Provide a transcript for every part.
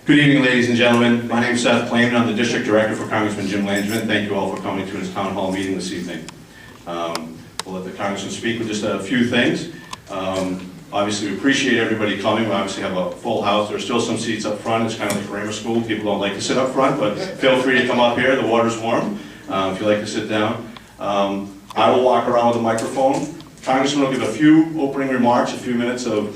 Good evening, ladies and gentlemen. My name is Seth Clay, and I'm the District Director for Congressman Jim Langevin. Thank you all for coming to his town hall meeting this evening. We'll let the Congressman speak with just a few things. Obviously, we appreciate everybody coming. We obviously have a full house. There are still some seats up front. It's kind of like grammar school. People don't like to sit up front, but feel free to come up here. The water's warm if you like to sit down. I will walk around with a microphone. Congressman will give a few opening remarks, a few minutes of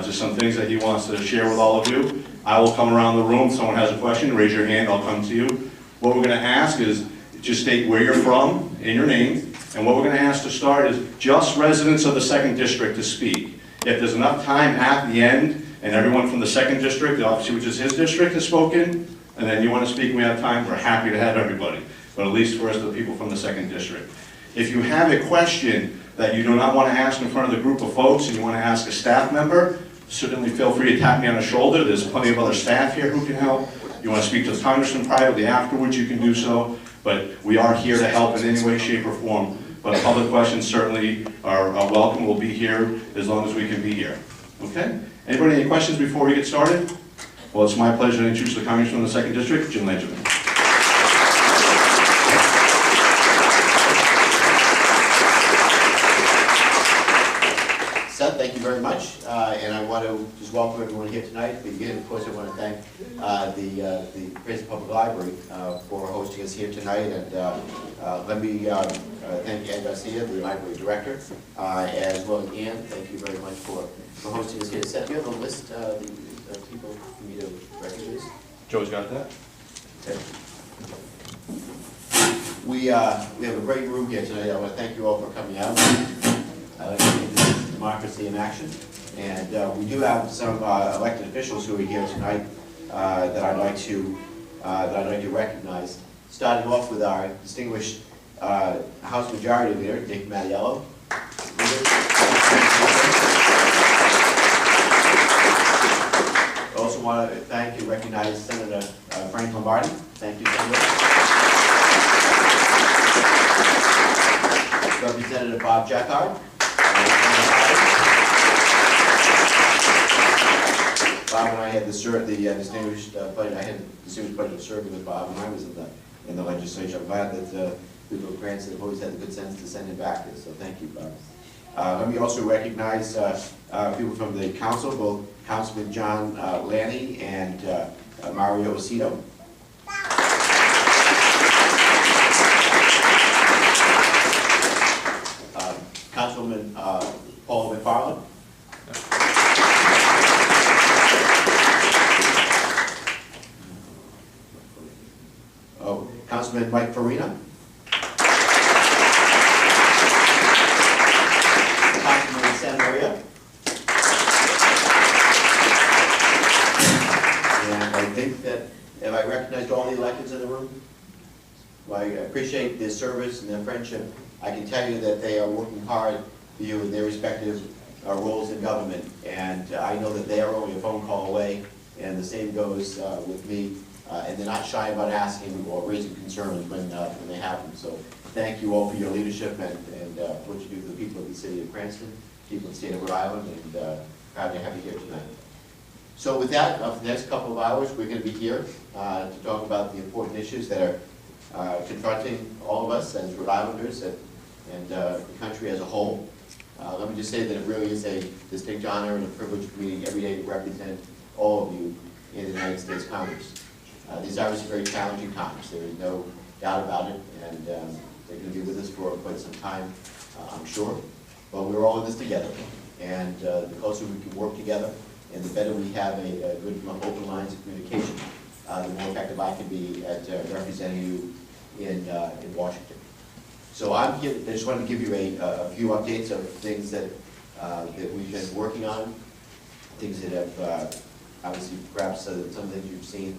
just some things that he wants to share with all of you. I will come around the room. If someone has a question, raise your hand, I'll come to you. What we're going to ask is just state where you're from and your name. And what we're going to ask to start is just residents of the 2nd District to speak. If there's enough time at the end, and everyone from the 2nd District, obviously which is his district, has spoken, and then you want to speak and we have time, we're happy to have everybody. But at least first the people from the 2nd District. If you have a question that you do not want to ask in front of the group of folks and you want to ask a staff member, certainly feel free to tap me on the shoulder. There's plenty of other staff here who can help. You want to speak to the Congressman privately afterwards, you can do so. But we are here to help in any way, shape, or form. But public questions certainly are welcome. We'll be here as long as we can be here. Okay? Anybody any questions before we get started? Well, it's my pleasure to introduce the Congressman of the 2nd District, Jim Langevin. Seth, thank you very much, and I want to just welcome everyone here tonight. Begin, of course, I want to thank the Cranston Public Library for hosting us here tonight, and let me thank Ann Garcia, the library director, as well as Ann. Thank you very much for hosting us here. Seth, do you have a list of the people for me to recognize? Joe's got that. Okay. We have a great room here tonight. I want to thank you all for coming out. I like to think this is democracy in action, and we do have some elected officials who are here tonight that I'd like to recognize. Starting off with our distinguished House Majority Leader, Nick Mattiello. I also want to thank and recognize Senator Frank Lombardi. Thank you, Senator. Representative Bob Jacquard. Bob and I had the distinguished pleasure of serving with Bob when I was in the legislature. I'm glad that people of Cranston have always had the good sense to send him back here, so thank you, Bob. Let me also recognize people from the council, both Councilman John Lanny and Mario Osito. Councilman Paul McFarland. Oh, Councilman Mike Farina. Councilman Santa Maria. And I think that, have I recognized all the electeds in the room? Well, I appreciate their service and their friendship. I can tell you that they are working hard for you in their respective roles in government, and I know that they are only a phone call away, and the same goes with me, and they're not shy about asking or raising concerns when they have them. So thank you all for your leadership and what you do for the people of the city of Cranston, people of the state of Rhode Island, and proud to have you here tonight. So with that, for the next couple of hours, we're going to be here to talk about the important issues that are confronting all of us as Rhode Islanders and the country as a whole. Let me just say that it really is a distinct honor and a privilege for me every day to represent all of you in the United States Congress. These are obviously very challenging times. There is no doubt about it, and they're going to be with us for quite some time, I'm sure. But we're all in this together, and the closer we can work together, and the better we have a good open lines of communication, the more effective I can be at representing you in Washington. So I'm here. I just wanted to give you a few updates of things that we've been working on, things that have obviously perhaps some things you've seen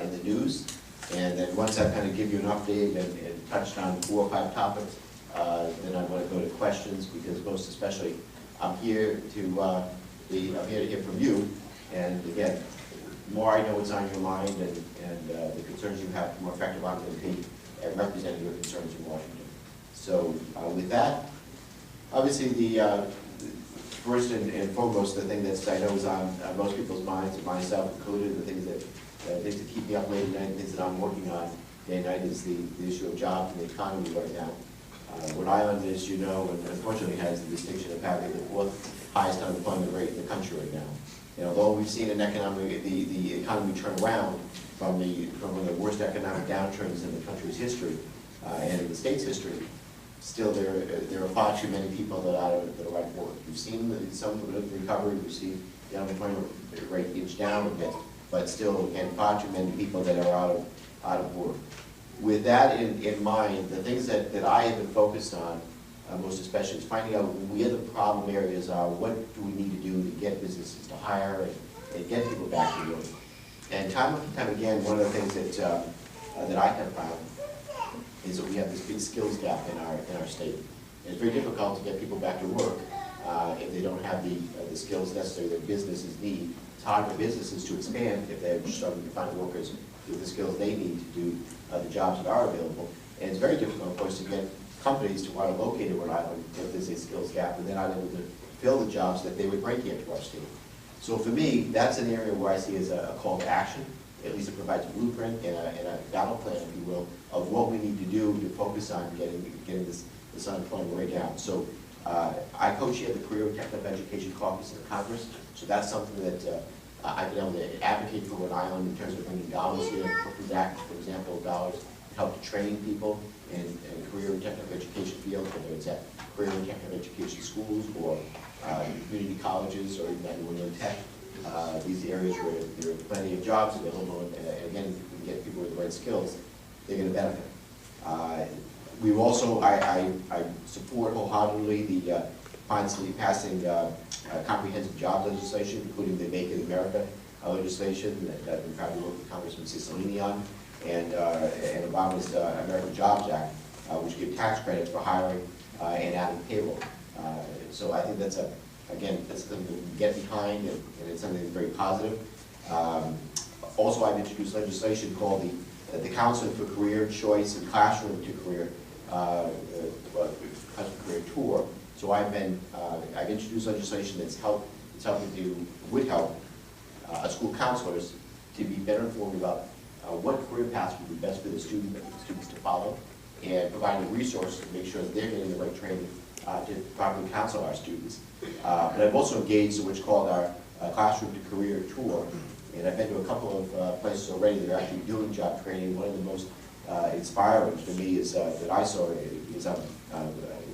in the news, and then once I kind of give you an update and touched on 4 or 5 topics, then I want to go to questions, because most especially I'm here to hear from you, and again, the more I know what's on your mind and the concerns you have, the more effective I'm going to be at representing your concerns in Washington. So with that, obviously for first and foremost, the thing that I know is on most people's minds, and myself included, the things that keep me up late at night, things that I'm working on day and night is the issue of jobs and the economy right now. Rhode Island, as you know, and unfortunately has the distinction of having the fourth highest unemployment rate in the country right now. And although we've seen the economy turn around from one of the worst economic downturns in the country's history and in the state's history, still there are far too many people that are out of work. We've seen some of the recovery, we've seen the unemployment rate inch down a bit, but still, again, far too many people that are out of work. With that in mind, the things that I have been focused on, most especially, is finding out where the problem areas are, what do we need to do to get businesses to hire and get people back to work. And time and time again, one of the things that I have found is that we have this big skills gap in our state. And it's very difficult to get people back to work if they don't have the skills necessary that businesses need. It's hard for businesses to expand if they're struggling to find workers with the skills they need to do the jobs that are available. And it's very difficult, of course, to get companies to want to locate in Rhode Island if there's a skills gap and they're not able to fill the jobs that they would bring here to our state. So for me, that's an area where I see as a call to action. At least it provides a blueprint and a battle plan, if you will, of what we need to do to focus on getting this unemployment rate down. So I co-chair the Career and Technical Education Caucus in the Congress, so that's something that I've been able to advocate for Rhode Island in terms of bringing dollars here, for example, dollars to help to train people in career and technical education fields, whether it's at career and technical education schools or community colleges or even at New England Tech. These areas where there are plenty of jobs available, and again, if we can get people with the right skills, they're going to benefit. We also, I support wholeheartedly the passing comprehensive job legislation, including the Make in America legislation that I've been proud to work with Congressman Cicilline on, and Obama's American Jobs Act, which give tax credits for hiring and adding payroll. So I think that's that's something we can get behind, and it's something that's very positive. Also, I've introduced legislation called the Council for Career Choice and Classroom to Career Career Tour. So I've introduced legislation would help school counselors to be better informed about what career paths would be best for the students to follow, and providing resources to make sure that they're getting the right training to properly counsel our students. But I've also engaged in what's called our Classroom to Career Tour, and I've been to a couple of places already that are actually doing job training. One of the most inspiring for me is that I saw, is I'm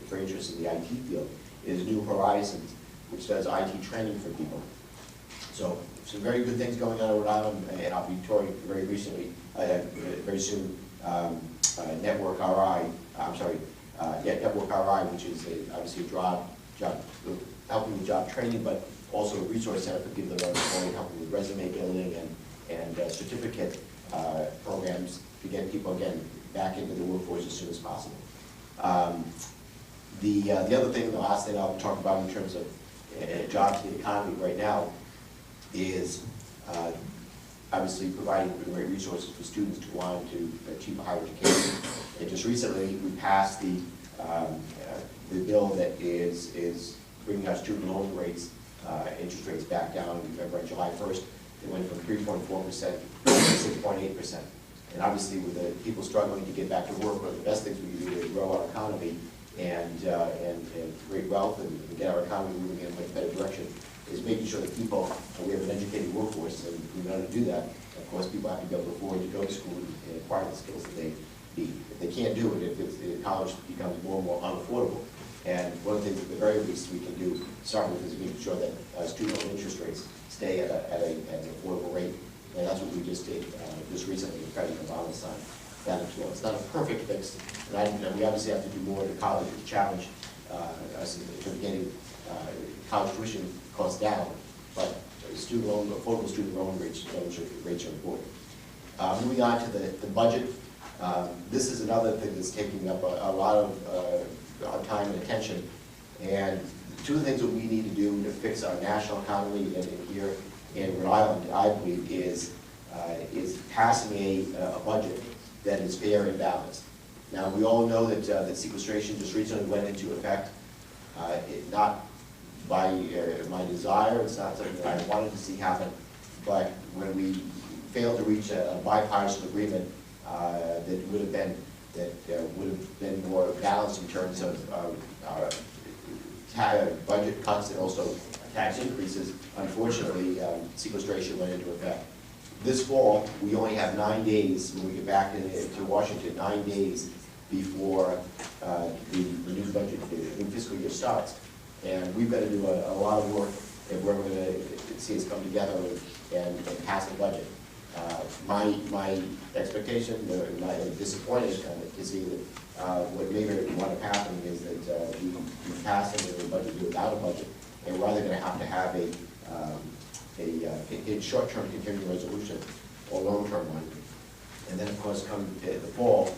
very interested in the IT field, is New Horizons, which does IT training for people. So some very good things going on in Rhode Island, and I'll be touring very soon, Network RI, Network RI, which is obviously a job helping with job training, but also a resource center for people that are unemployed, helping with resume building and certificate programs to get people, again, back into the workforce as soon as possible. The other thing, the last thing I'll talk about in terms of jobs in the economy right now is obviously providing great resources for students to want to achieve a higher education. And just recently, we passed the bill that is bringing our student loan rates, interest rates back down. Remember, on July 1st, it went from 3.4% to 6.8%. And obviously, with the people struggling to get back to work, one of the best things we can do to grow our economy and create wealth and get our economy moving in a much better direction is making sure that people, we have an educated workforce, and in order to do that, of course, people have to be able to afford to go to school and acquire the skills that they need. If they can't do it, if college becomes more and more unaffordable. And one of the things at the very least we can do, start with, is making sure that student loan interest rates stay at an affordable rate. And that's what we just did just recently with President Obama signed that as well. It's not a perfect fix, and we obviously have to do more to college to challenge us in terms of getting college tuition costs down, but affordable student loan rates are important. Moving on to the budget, this is another thing that's taking up a lot of time and attention. And two of the things that we need to do to fix our national economy and here in Rhode Island, I believe, is passing a budget that is fair and balanced. Now, we all know that sequestration just recently went into effect. by my desire. It's not something that I wanted to see happen, but when we failed to reach a bipartisan agreement that would have been more balanced in terms of budget cuts and also tax increases, unfortunately, sequestration went into effect. This fall, we only have 9 days when we get back to Washington, 9 days before the new budget, the new fiscal year starts. And we've got to do a lot of work if we're going to see us come together and pass the budget. My expectation, I'm disappointed to see that what maybe wound up happening is that we pass into the budget without a budget, and we're either going to have a short-term continuing resolution or long-term one. And then, of course, come the fall,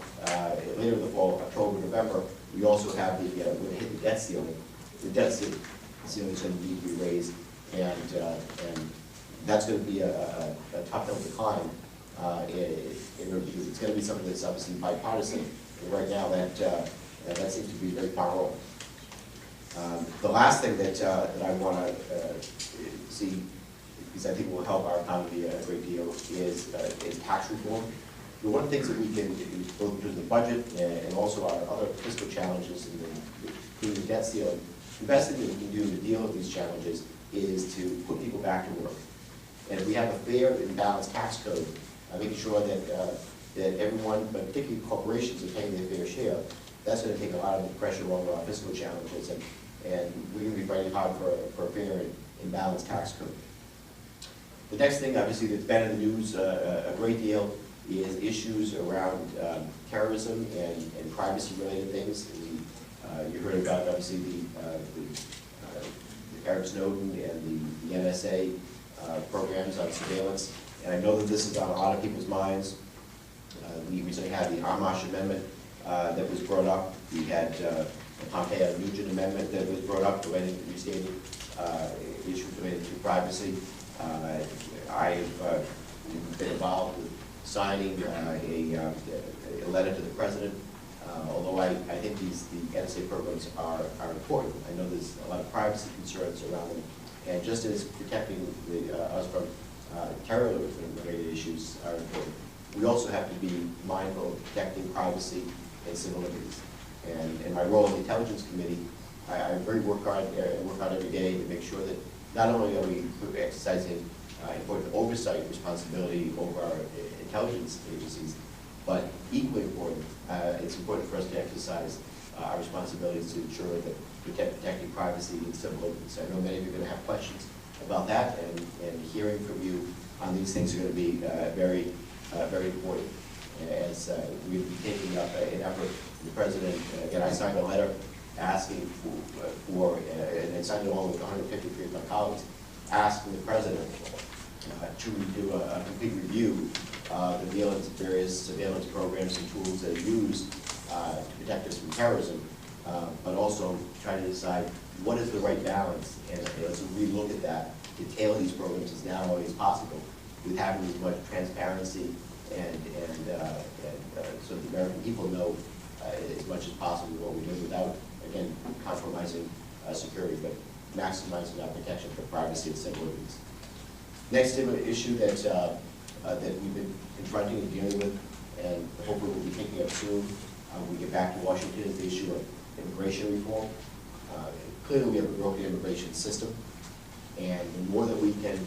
later in the fall, October, November, we also have we're going to hit the debt ceiling. The debt ceiling is going to need to be raised, and that's going to be a tough hill to climb. Because it's going to be something that's obviously bipartisan. And right now, that seems to be very far off. The last thing that I want to see, because I think will help our economy a great deal, is tax reform. One of the things that we can, both through the budget and also our other fiscal challenges, including the debt ceiling, the best thing that we can do to deal with these challenges is to put people back to work. And if we have a fair and balanced tax code, making sure that everyone, but particularly corporations, are paying their fair share, that's going to take a lot of the pressure over our fiscal challenges, and we're going to be fighting hard for a fair and balanced tax code. The next thing, obviously, that's been in the news a great deal is issues around terrorism and privacy-related things. You heard about, obviously, the Eric Snowden and the NSA programs on surveillance, and I know that this is on a lot of people's minds. We recently had the Amash Amendment that was brought up. We had the Pompeo-Nugent Amendment that was brought up relating to restating issues related to privacy. I've been involved with signing a letter to the President, although I think the NSA programs are important. I know there's a lot of privacy concerns around them, and just as protecting us from terror-related issues are important, we also have to be mindful of protecting privacy and civil liberties. And in my role in the Intelligence Committee, I work hard every day to make sure that not only are we exercising important oversight responsibility over our intelligence agencies, but equally important, it's important for us to exercise our responsibilities to ensure that protecting privacy and civil liberties. So I know many of you are going to have questions about that, and hearing from you on these things are going to be very important. As we'll be taking up an effort, the President, again, I signed a letter asking for and I signed it along with 153 of my colleagues, asking the President to do a complete review of the various surveillance programs and tools that are used to protect us from terrorism, but also try to decide what is the right balance, and let's relook at that to tailor these programs as narrowly as possible, with having as much transparency and so the American people know as much as possible what we're doing without, again, compromising security, but maximizing our protection for privacy and civil liberties. Next issue that we've been confronting and dealing with, and hopefully we'll be taking up soon when we get back to Washington, is the issue of immigration reform. Clearly, we have a broken immigration system, and the more that we can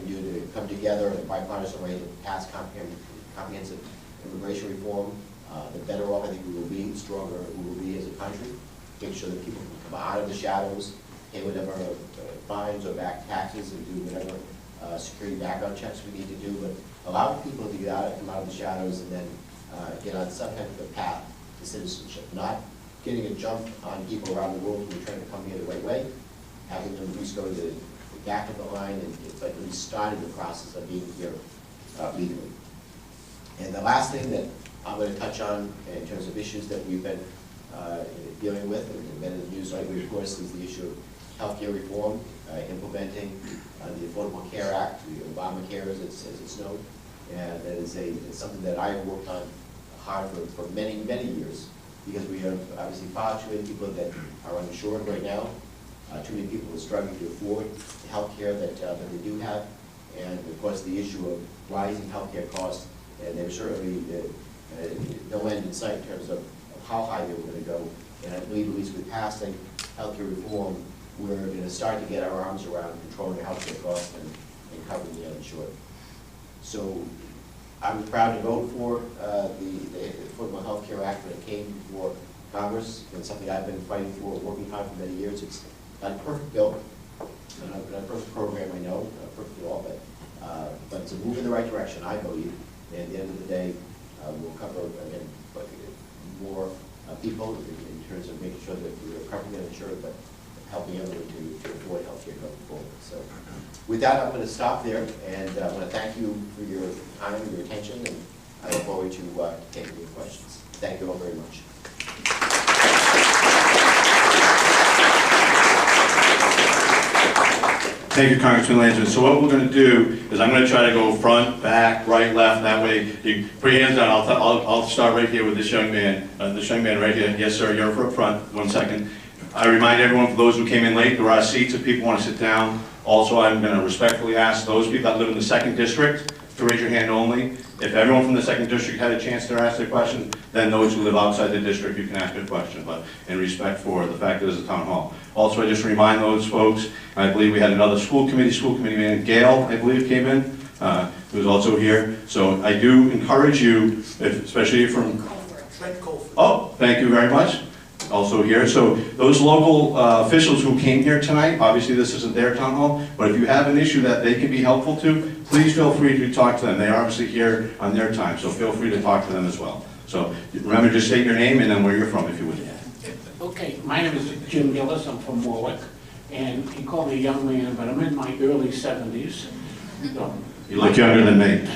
do to come together in a bipartisan way to pass comprehensive immigration reform, the better off I think we will be, stronger we will be as a country. Make sure that people can come out of the shadows, pay whatever fines or back taxes, and do whatever security background checks we need to do, but allow people to get out, come out of the shadows, and then get on some kind of a path to citizenship. Not getting a jump on people around the world who are trying to come here the right way, having them at least go to the back of the line, and it's like we started the process of being here legally. And the last thing that I'm going to touch on in terms of issues that we've been dealing with and been in the news lately, of course, is the issue of healthcare reform, implementing the Affordable Care Act, the Obamacare as it's known, and that is something that I have worked on hard for many years, because we have obviously far too many people that are uninsured right now, Too many people are struggling to afford the health care that they do have. And of course, the issue of rising healthcare costs, and there was certainly no end in sight in terms of how high they were going to go. And I believe, at least with passing healthcare reform, we're going to start to get our arms around controlling healthcare costs and covering the uninsured. So I was proud to vote for the Affordable Health Care Act when it came before Congress. It's something I've been fighting for, working on for many years. It's not a perfect bill, not a perfect program, I know, not perfect at all, but it's a move in the right direction, I believe. And at the end of the day, we'll cover, again, more people in terms of making sure that we're covering the uninsured, but helping everyone to afford health care going forward. So with that, I'm going to stop there, and I want to thank you for your time and your attention, and I look forward to taking your questions. Thank you all very much. Thank you, Congressman Langevin. So what we're going to do is I'm going to try to go front, back, right, left. That way, you put your hands down. I'll start right here with this young man. This young man right here. Yes, sir. You're up front. 1 second. I remind everyone, for those who came in late, there are seats if people want to sit down. Also, I'm going to respectfully ask those people that live in the 2nd District to raise your hand only. If everyone from the 2nd District had a chance to ask their question, then those who live outside the district, you can ask your question, but in respect for the fact that it's a town hall. Also, I just remind those folks, I believe we had another school committee man, Gail, I believe, came in, who was also here. So I do encourage you, especially from... Oh, thank you very much. Also here. So those local officials who came here tonight, obviously this isn't their town hall, but if you have an issue that they can be helpful to, please feel free to talk to them. They are obviously here on their time, so feel free to talk to them as well. So remember, just state your name and then where you're from, if you would. Okay, my name is Jim Gillis. I'm from Warwick, and he called me a young man, but I'm in my early 70s. So, You look younger than me.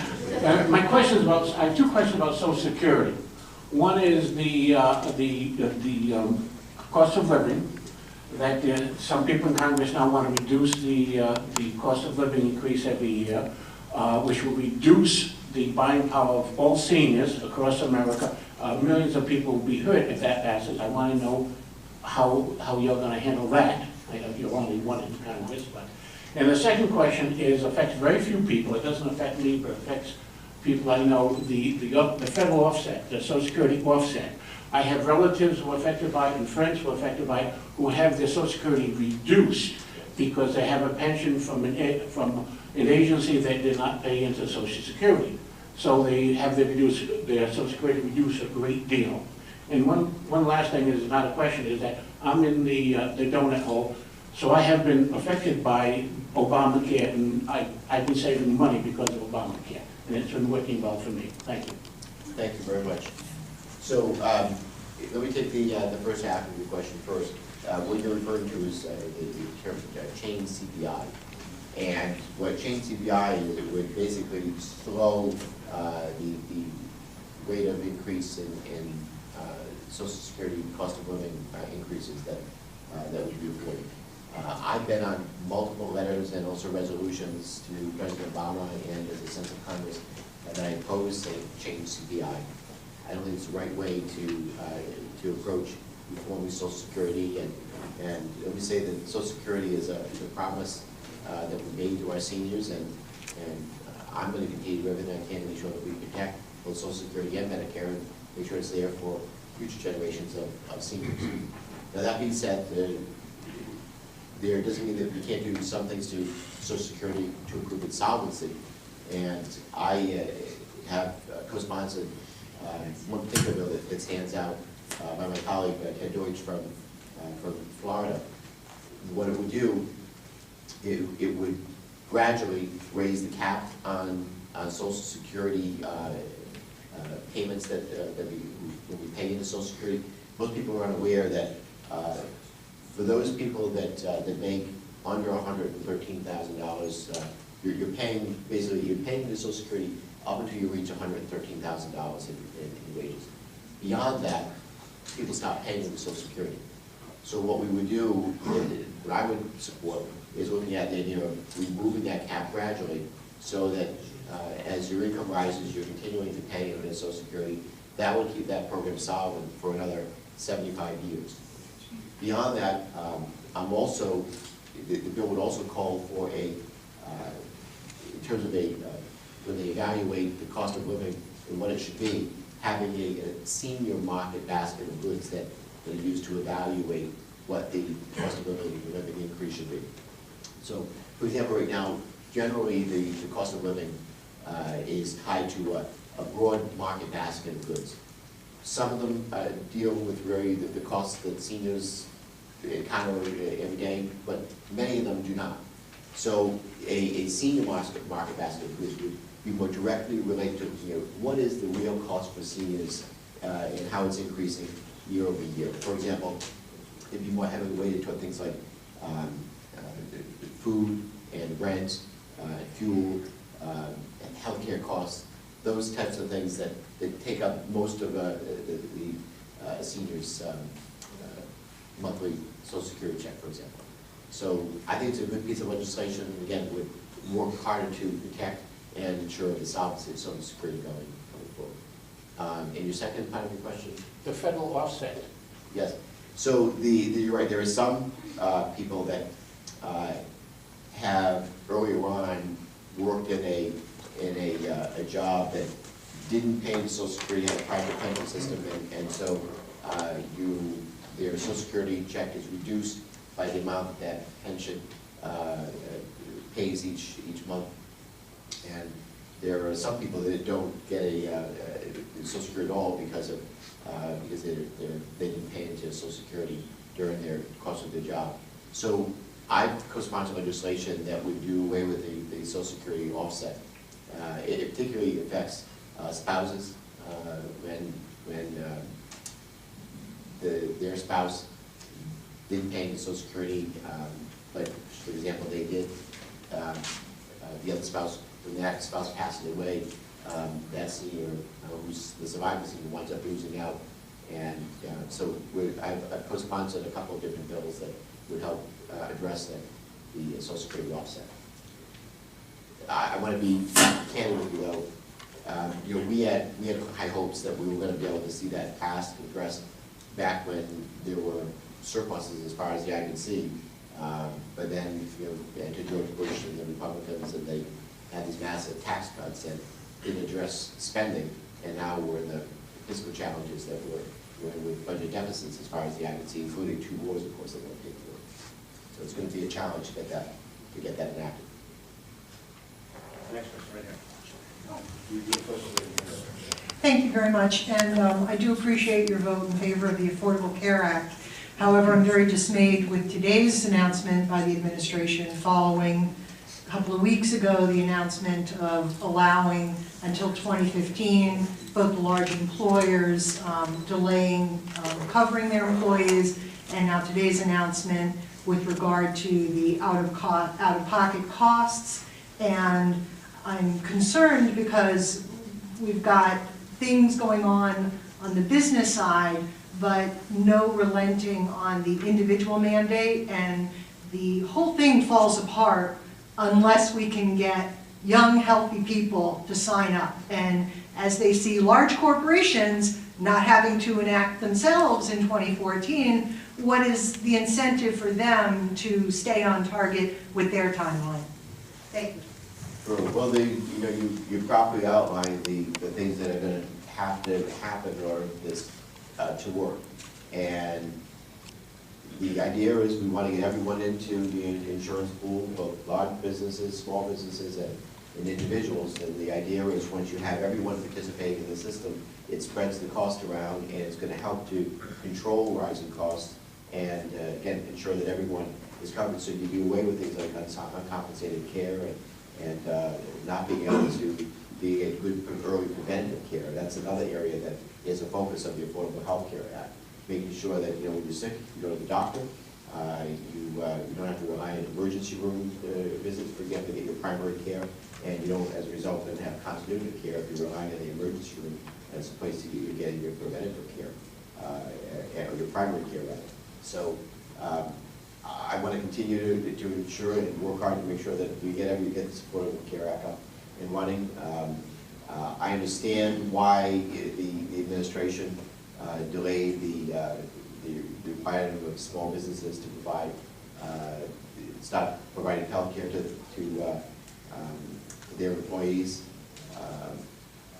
my question is about, I have 2 questions about Social Security. One is the cost of living, that some people in Congress now want to reduce the cost of living increase every year, which will reduce the buying power of all seniors across America. Millions of people will be hurt if that passes. I want to know how you're going to handle that. I know you're only one in Congress, but. And the second question is, affects very few people. It doesn't affect me, but it affects people I know, the federal offset, the Social Security offset. I have relatives who are affected by it and friends who are affected by it who have their Social Security reduced because they have a pension from an agency that did not pay into Social Security. So they have their Social Security reduced a great deal. And one last thing is not a question, is that I'm in the donut hole, so I have been affected by Obamacare, and I've been saving money because of Obamacare. And it's been working well for me. Thank you. Thank you very much. So let me take the first half of your question first. What you're referring to is the term chain CPI. And what chain CPI is, it would basically slow the rate of increase in Social Security cost of living increases that would be reported. I've been on multiple letters and also resolutions to President Obama and as a sense of Congress that I oppose change CPI. I don't think it's the right way to approach reforming Social Security. And let me say that Social Security is a promise that we made to our seniors, and I'm going to continue to do everything I can to make sure that we protect both Social Security and Medicare and make sure it's there for future generations of seniors. Now that being said, there doesn't mean that we can't do some things to Social Security to improve its solvency. And I have co-sponsored one particular bill that stands out by my colleague Ted Deutsch from Florida. What it would do, it would gradually raise the cap on Social Security payments that we pay into Social Security. Most people are unaware that for those people that make under $113,000, you're paying into Social Security up until you reach $113,000 in wages. Beyond that, people stop paying into Social Security. So what we would do, what I would support, is looking at the idea of removing that cap gradually, so that as your income rises, you're continuing to pay into Social Security. That will keep that program solvent for another 75 years. Beyond that, I'm also, the bill would also call for a, in terms of a, when they evaluate the cost of living and what it should be, having a senior market basket of goods that are used to evaluate what the cost of living increase should be. So, for example, right now, generally the cost of living is tied to a broad market basket of goods. Some of them deal with the costs that seniors encounter every day, but many of them do not. So a senior market basket of goods would be more directly related to, what is the real cost for seniors and how it's increasing year over year. For example, it'd be more heavily weighted toward things like food and rent, fuel, and healthcare costs, those types of things that take up most of the senior's monthly Social Security check, for example. So I think it's a good piece of legislation, and again, would work harder to protect and ensure the solvency of Social Security going forward. And your second part of your question? The federal offset. Yes. So you're right. There are some people that have earlier on worked in a job that didn't pay the Social Security, had a private pension system, and so their Social Security check is reduced by the amount that pension pays each month. And there are some people that don't get a Social Security at all because they didn't pay into Social Security during their course of their job. So I've co-sponsored legislation that would do away with the Social Security offset. It particularly affects spouses when their spouse didn't pay into Social Security, but for example they did. The other spouse, when that spouse passes away, that senior, who's the surviving senior, winds up losing out. And so I've co-sponsored a couple of different bills that would help address the Social Security offset. I want to be candid with you though. We had high hopes that we were going to be able to see that passed and addressed back when there were surpluses as far as the eye could see. But then, enter George Bush and the Republicans, and they had these massive tax cuts that didn't address spending, and now we're in the fiscal challenges that we're in with budget deficits as far as the eye could see, including 2 wars, of course, that we'll pay for. So it's going to be a challenge to get that enacted. Next question right here. Thank you very much, and I do appreciate your vote in favor of the Affordable Care Act. However, I'm very dismayed with today's announcement by the administration following a couple of weeks ago the announcement of allowing until 2015 both the large employers delaying covering their employees, and now today's announcement with regard to the out-of-pocket costs. And I'm concerned because we've got things going on the business side, but no relenting on the individual mandate, and the whole thing falls apart unless we can get young, healthy people to sign up. And as they see large corporations not having to enact themselves in 2014, what is the incentive for them to stay on target with their timeline? Thank you. Sure. Well, you properly outlined the things that are going to have to happen in order for this to work. And the idea is we want to get everyone into the insurance pool, both large businesses, small businesses, and individuals. And the idea is once you have everyone participating in the system, it spreads the cost around, and it's going to help to control rising costs and, again, ensure that everyone is covered. So you do away with things like uncompensated care and not being able to be a good early preventive care. That's another area that is a focus of the Affordable Health Care Act, making sure that when you're sick, you go to the doctor. You don't have to rely on emergency room visits, for example, to get your primary care, and you don't, as a result, then have continuity of care if you're relying on the emergency room as a place to get your preventative care, or your primary care, rather. So I want to continue to ensure and work hard to make sure that we get the Affordable Care Act up and running. I understand why the administration delayed the the requirement of small businesses to provide, start providing healthcare to their employees.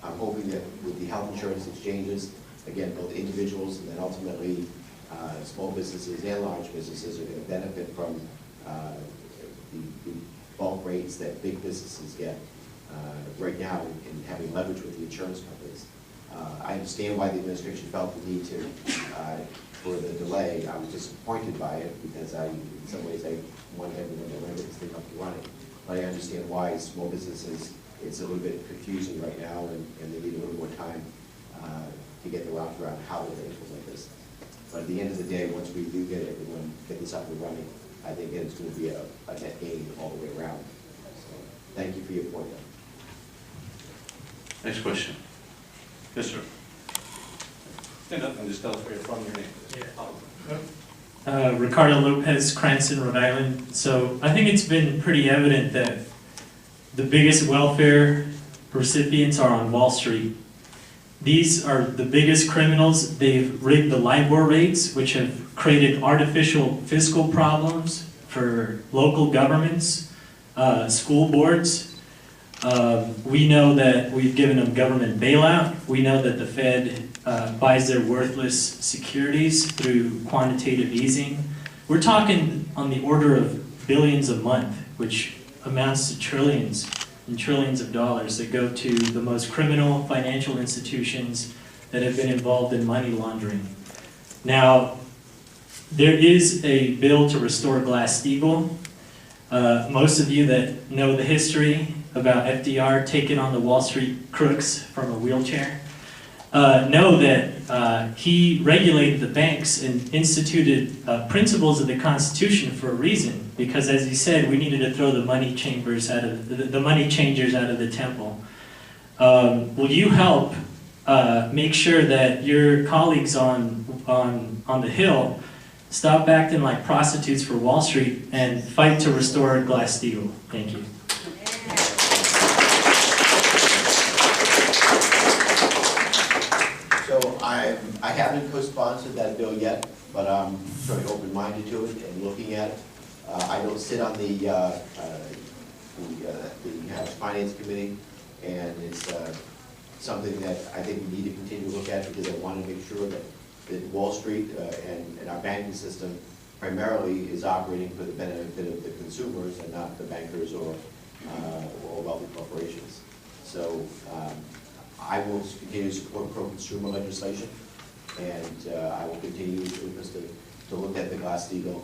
I'm hoping that with the health insurance exchanges, again, both individuals and then ultimately small businesses and large businesses are going to benefit from the bulk rates that big businesses get right now in having leverage with the insurance companies. I understand why the administration felt the need to, for the delay. I was disappointed by it because in some ways I wanted everyone to remember this thing up and running. But I understand why small businesses, it's a little bit confusing right now and they need a little more time to get their arms around how to implement this. But at the end of the day, once we do get this up and running, I think it's going to be a net gain all the way around. So, thank you for your point. Next question. Yes, sir. Stand up and just tell us where you're from, your name. Ricardo Lopez, Cranston, Rhode Island. So I think it's been pretty evident that the biggest welfare recipients are on Wall Street. These are the biggest criminals. They've rigged the LIBOR rates, which have created artificial fiscal problems for local governments, school boards. We know that we've given them government bailout. We know that the Fed buys their worthless securities through quantitative easing. We're talking on the order of billions a month, which amounts to trillions and trillions of dollars that go to the most criminal financial institutions that have been involved in money laundering. Now, there is a bill to restore Glass-Steagall. Most of you that know the history about FDR taking on the Wall Street crooks from a wheelchair know that he regulated the banks and instituted principles of the Constitution for a reason, because as he said, we needed to throw the money changers out of the temple. Will you help make sure that your colleagues on the Hill stop acting like prostitutes for Wall Street and fight to restore Glass-Steagall? Thank you. So I haven't co-sponsored that bill yet, but I'm certainly open-minded to it and looking at it. I don't sit on the House Finance Committee, and it's something that I think we need to continue to look at because I want to make sure that Wall Street and our banking system primarily is operating for the benefit of the consumers and not the bankers or wealthy corporations. So I will continue to support pro-consumer legislation, and I will continue to look at the Glass-Steagall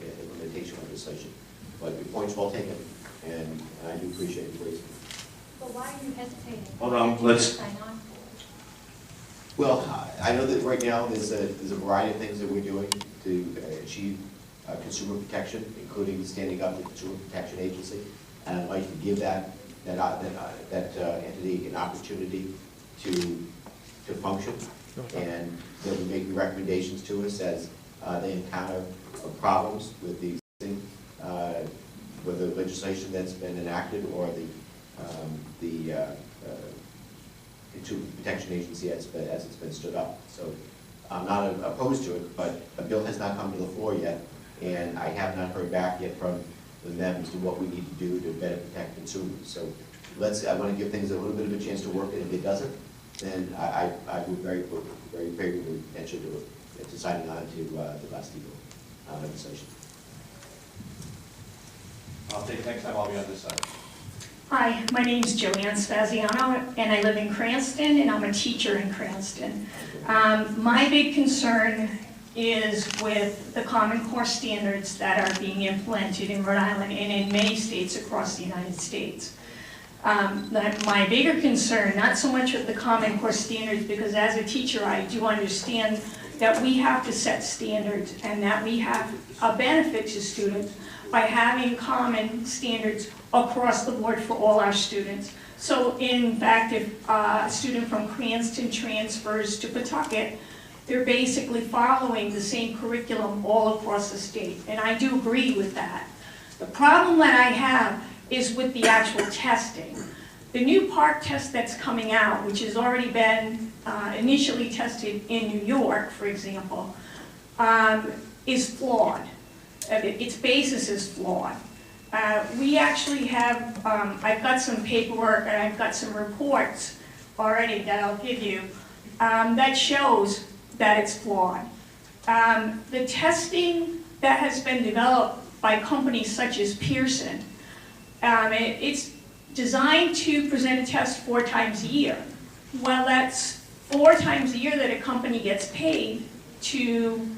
implementation legislation. But your point's well taken, and I do appreciate you raising it. But why are you hesitating? Hold on, let's. Sign on for? Well, I know that right now there's a variety of things that we're doing to achieve consumer protection, including standing up the Consumer Protection Agency, and I'd like to give that entity an opportunity to function, and they'll be making recommendations to us as they encounter problems with the existing, with the legislation that's been enacted or the Consumer Protection Agency as it's been stood up. So I'm not opposed to it, but a bill has not come to the floor yet, and I have not heard back yet from them as to what we need to do to better protect consumers. So I want to give things a little bit of a chance to work, and if it doesn't, then I would very favorably venture to signing on to the Glass-Steagall legislation. I'll take it next time. I'll be on this side. Hi, my name's Joanne Spaziano, and I live in Cranston, and I'm a teacher in Cranston. My big concern is with the Common Core standards that are being implemented in Rhode Island and in many states across the United States. My bigger concern, not so much with the Common Core standards, because as a teacher I do understand that we have to set standards and that we have a benefit to students by having common standards across the board for all our students. So in fact, if a student from Cranston transfers to Pawtucket, they're basically following the same curriculum all across the state, and I do agree with that. The problem that I have is with the actual testing. The new park test that's coming out, which has already been initially tested in New York, for example, is flawed. Its basis is flawed. We actually have, I've got some paperwork and I've got some reports already that I'll give you that shows that it's flawed. The testing that has been developed by companies such as Pearson, it's designed to present a test 4 times a year. Well, that's 4 times a year that a company gets paid to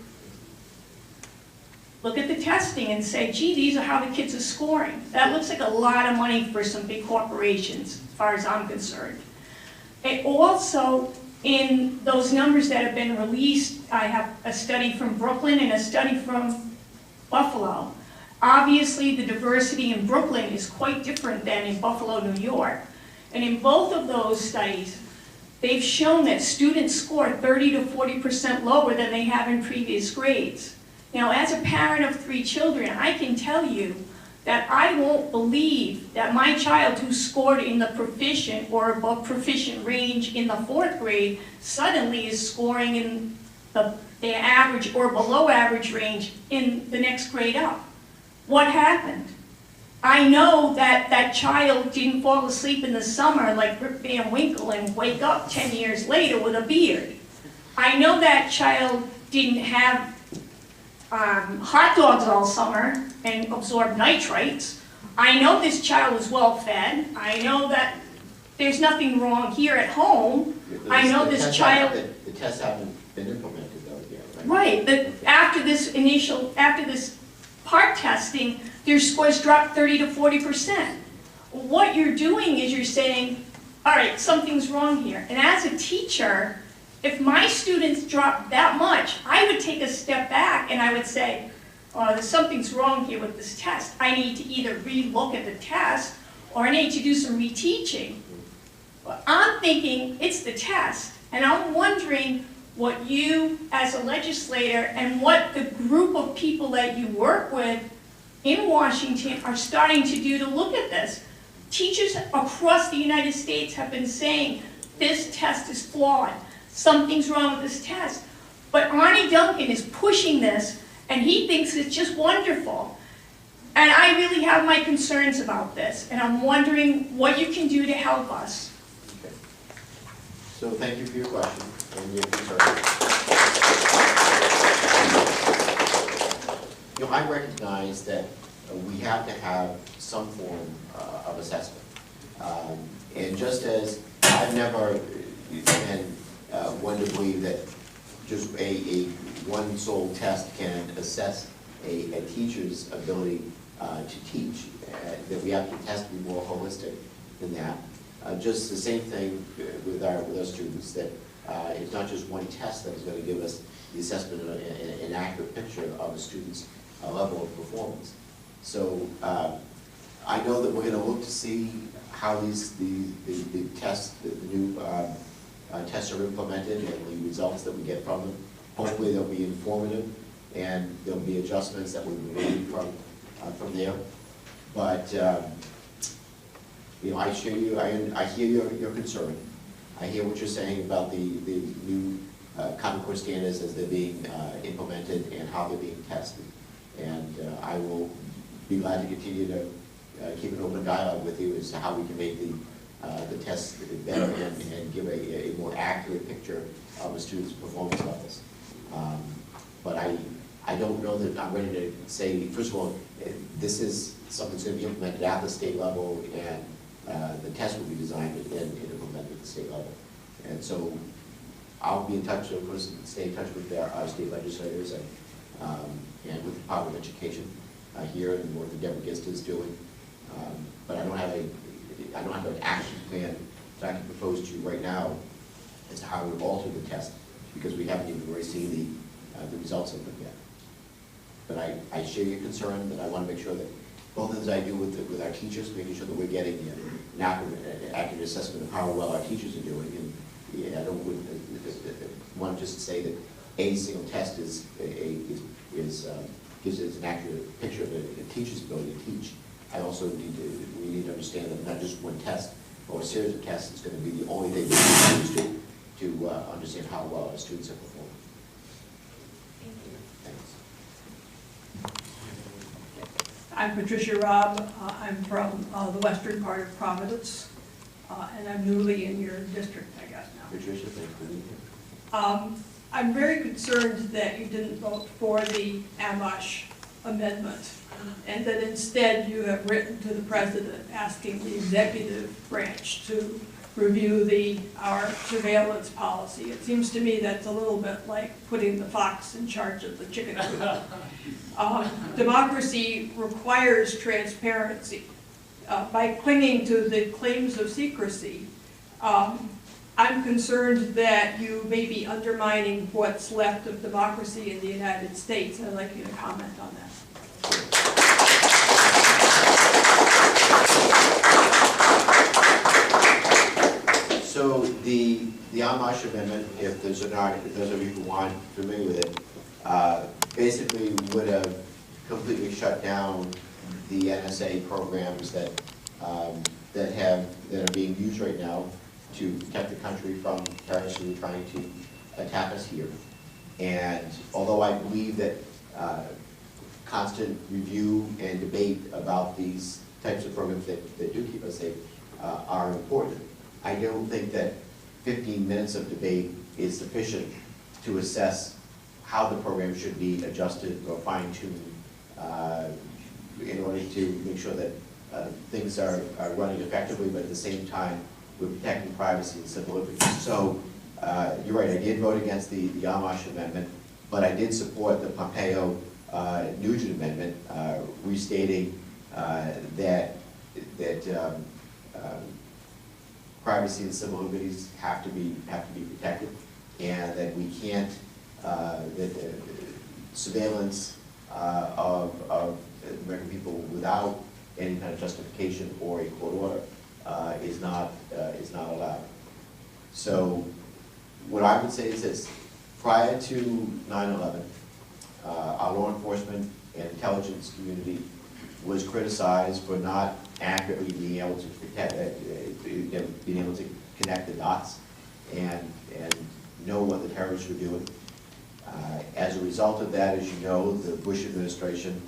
look at the testing and say, gee, these are how the kids are scoring. That looks like a lot of money for some big corporations, as far as I'm concerned. It also, in those numbers that have been released, I have a study from Brooklyn and a study from Buffalo. Obviously, the diversity in Brooklyn is quite different than in Buffalo, New York. And in both of those studies, they've shown that students score 30 to 40% lower than they have in previous grades. Now, as a parent of 3 children, I can tell you that I won't believe that my child who scored in the proficient or above proficient range in the 4th grade suddenly is scoring in the average or below average range in the next grade up. What happened? I know that that child didn't fall asleep in the summer like Rip Van Winkle and wake up 10 years later with a beard. I know that child didn't have hot dogs all summer and absorb nitrates. I know this child is well fed. I know that there's nothing wrong here at home. I know this child... The tests haven't been implemented though yet, Right, right? but after this part testing, their scores dropped 30 to 40%. What you're doing is you're saying, all right, something's wrong here. And as a teacher, if my students drop that much, I would take a step back and I would say, oh, there's something's wrong here with this test. I need to either re-look at the test or I need to do some reteaching. But I'm thinking it's the test, and I'm wondering what you as a legislator and what the group of people that you work with in Washington are starting to do to look at this. Teachers across the United States have been saying this test is flawed. Something's wrong with this test. But Arnie Duncan is pushing this, and he thinks it's just wonderful. And I really have my concerns about this, and I'm wondering what you can do to help us. Okay. So thank you for your question and your concern. You know, I recognize that we have to have some form of assessment. And just as I've never been one to believe that just a one sole test can assess a teacher's ability to teach, that we have to test to be more holistic than that. Just the same thing with our students, that it's not just one test that is going to give us the assessment of an accurate picture of a student's level of performance. So I know that we're going to look to see how the tests, the new tests are implemented and the results that we get from them. Hopefully they'll be informative and there'll be adjustments that will be made from there. But you know, I hear your concern. I hear what you're saying about the new Common Core standards as they're being implemented and how they're being tested. And I will be glad to continue to keep an open dialogue with you as to how we can make the tests better and give a more accurate picture of a student's performance levels. But I don't know that I'm ready to say, first of all, this is something that's going to be implemented at the state level, and the test will be designed and implemented at the state level. And so I'll be in touch, of course, stay in touch with our state legislators and with the Department of Education here and what Deborah Gist is doing. But I don't have an action plan that I can propose to you right now as to how we would alter the test, because we haven't even really seen the results of them yet. But I share your concern that I want to make sure that both things I do with our teachers, making sure that we're getting an accurate assessment of how well our teachers are doing. And yeah, I don't want to just say that a single test gives us an accurate picture of a teacher's ability to teach. I also we need to understand that not just one test, but or a series of tests is going to be the only thing we can use to understand how well our students are performing. Thanks. I'm Patricia Robb. I'm from the western part of Providence, and I'm newly in your district, I guess, now. Patricia, thanks for being here. I'm very concerned that you didn't vote for the Amash amendment, and that instead you have written to the president asking the executive branch to review our surveillance policy. It seems to me that's a little bit like putting the fox in charge of the chicken coop. Democracy requires transparency. By clinging to the claims of secrecy, I'm concerned that you may be undermining what's left of democracy in the United States. I'd like you to comment on that. So the Amash amendment, if those of you who aren't familiar with it, basically would have completely shut down the NSA programs that are being used right now to protect the country from terrorists who are trying to attack us here. And although I believe that constant review and debate about these types of programs that do keep us safe are important, I don't think that 15 minutes of debate is sufficient to assess how the program should be adjusted or fine-tuned in order to make sure that things are running effectively, but at the same time, we're protecting privacy and civil liberties. So you're right, I did vote against the Amash amendment, but I did support the Pompeo-Nugent amendment, restating that privacy and civil liberties have to be protected, and that we can't surveillance of American people without any kind of justification or a court order is not allowed. So what I would say is this: prior to 9/11, our law enforcement and intelligence community was criticized for not accurately being able to being able to connect the dots and know what the terrorists were doing. As a result of that, as you know, the Bush administration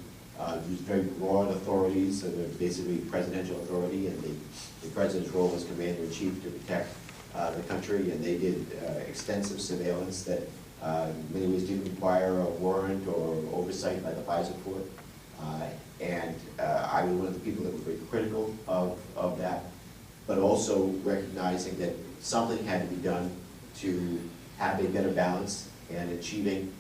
used very broad authorities, so they're basically presidential authority, and the president's role as commander-in-chief to protect the country, and they did extensive surveillance that in many ways didn't require a warrant or oversight by the FISA court. I was one of the people that were very critical of that, but also recognizing that something had to be done to have a better balance and achieving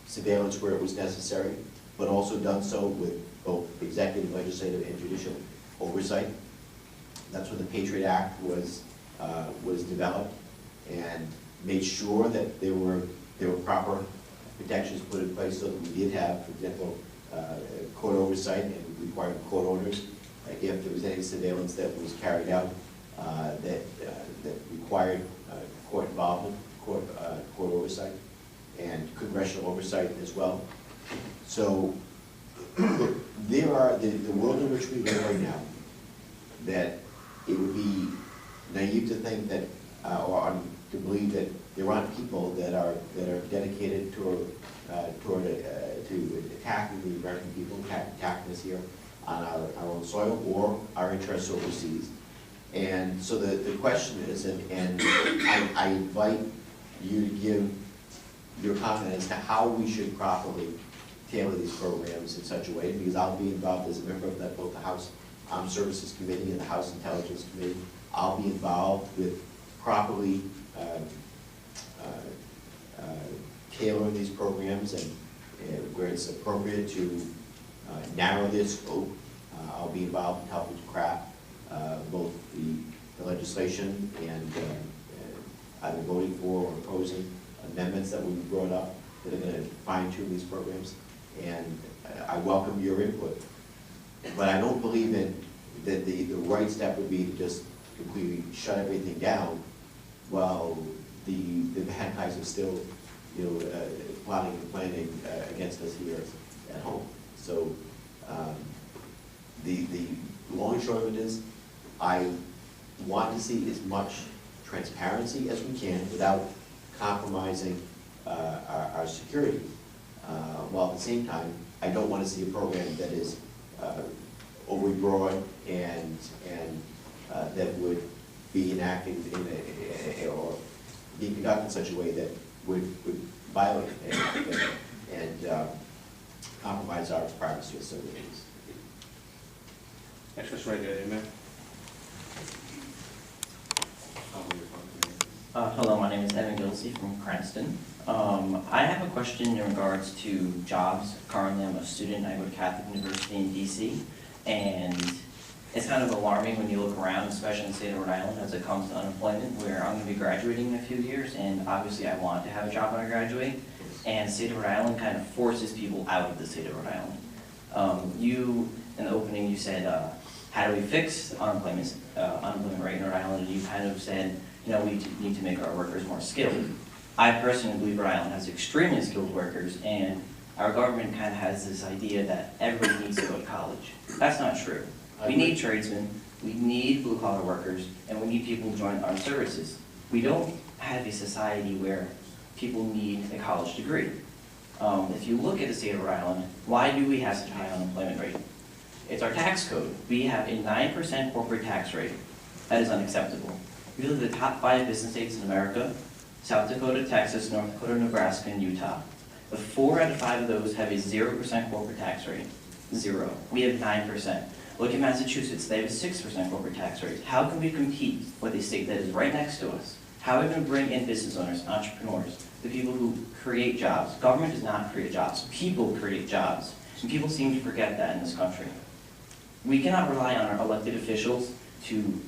surveillance where it was necessary, but also done so with both executive, legislative, and judicial oversight. That's when the Patriot Act was developed, and made sure that there were proper protections put in place so that we did have, for example, court oversight and required court orders if there was any surveillance that was carried out that required court involvement, court oversight, and congressional oversight as well. So there are the world in which we live right now, that it would be naive to think that or to believe that there aren't people that are dedicated toward attacking the American people, attacking us here on our own soil or our interests overseas. And so the question is, and I invite you to give your comment as to how we should properly tailor these programs in such a way, because I'll be involved as a member of both the House Armed Services Committee and the House Intelligence Committee. I'll be involved with properly tailoring these programs and where it's appropriate to narrow their scope. I'll be involved in helping to craft both the legislation and either voting for or opposing amendments that will be brought up that are going to fine-tune these programs. And I welcome your input. But I don't believe in that the right step would be to just completely shut everything down while the bad guys are still, plotting and planning against us here at home. So the long and short of it is, I want to see as much transparency as we can without compromising our security. While at the same time, I don't want to see a program that is overly broad and that would be enacted or be conducted in such a way that would violate and compromise our privacy or services. Next question right there, Amen. Hello, my name is Evan Gilsey from Cranston. I have a question in regards to jobs. Currently, I'm a student. I go to Catholic University in DC, and it's kind of alarming when you look around, especially in the state of Rhode Island, as it comes to unemployment, where I'm going to be graduating in a few years, and obviously I want to have a job when I graduate, and the state of Rhode Island kind of forces people out of the state of Rhode Island. You, in the opening, you said, how do we fix unemployment rate in Rhode Island, and you kind of said, you know, we need to make our workers more skilled. I personally believe Rhode Island has extremely skilled workers, and our government kind of has this idea that everybody needs to go to college. That's not true. We need tradesmen, we need blue-collar workers, and we need people to join armed services. We don't have a society where people need a college degree. If you look at the state of Rhode Island, why do we have such a high unemployment rate? It's our tax code. We have a 9% corporate tax rate. That is unacceptable. We look at the top 5 business states in America: South Dakota, Texas, North Dakota, Nebraska, and Utah. The 4 out of 5 of those have a 0% corporate tax rate. 0. We have 9%. Look at Massachusetts. They have a 6% corporate tax rate. How can we compete with a state that is right next to us? How are we going to bring in business owners, entrepreneurs, the people who create jobs? Government does not create jobs. People create jobs. And people seem to forget that in this country. We cannot rely on our elected officials to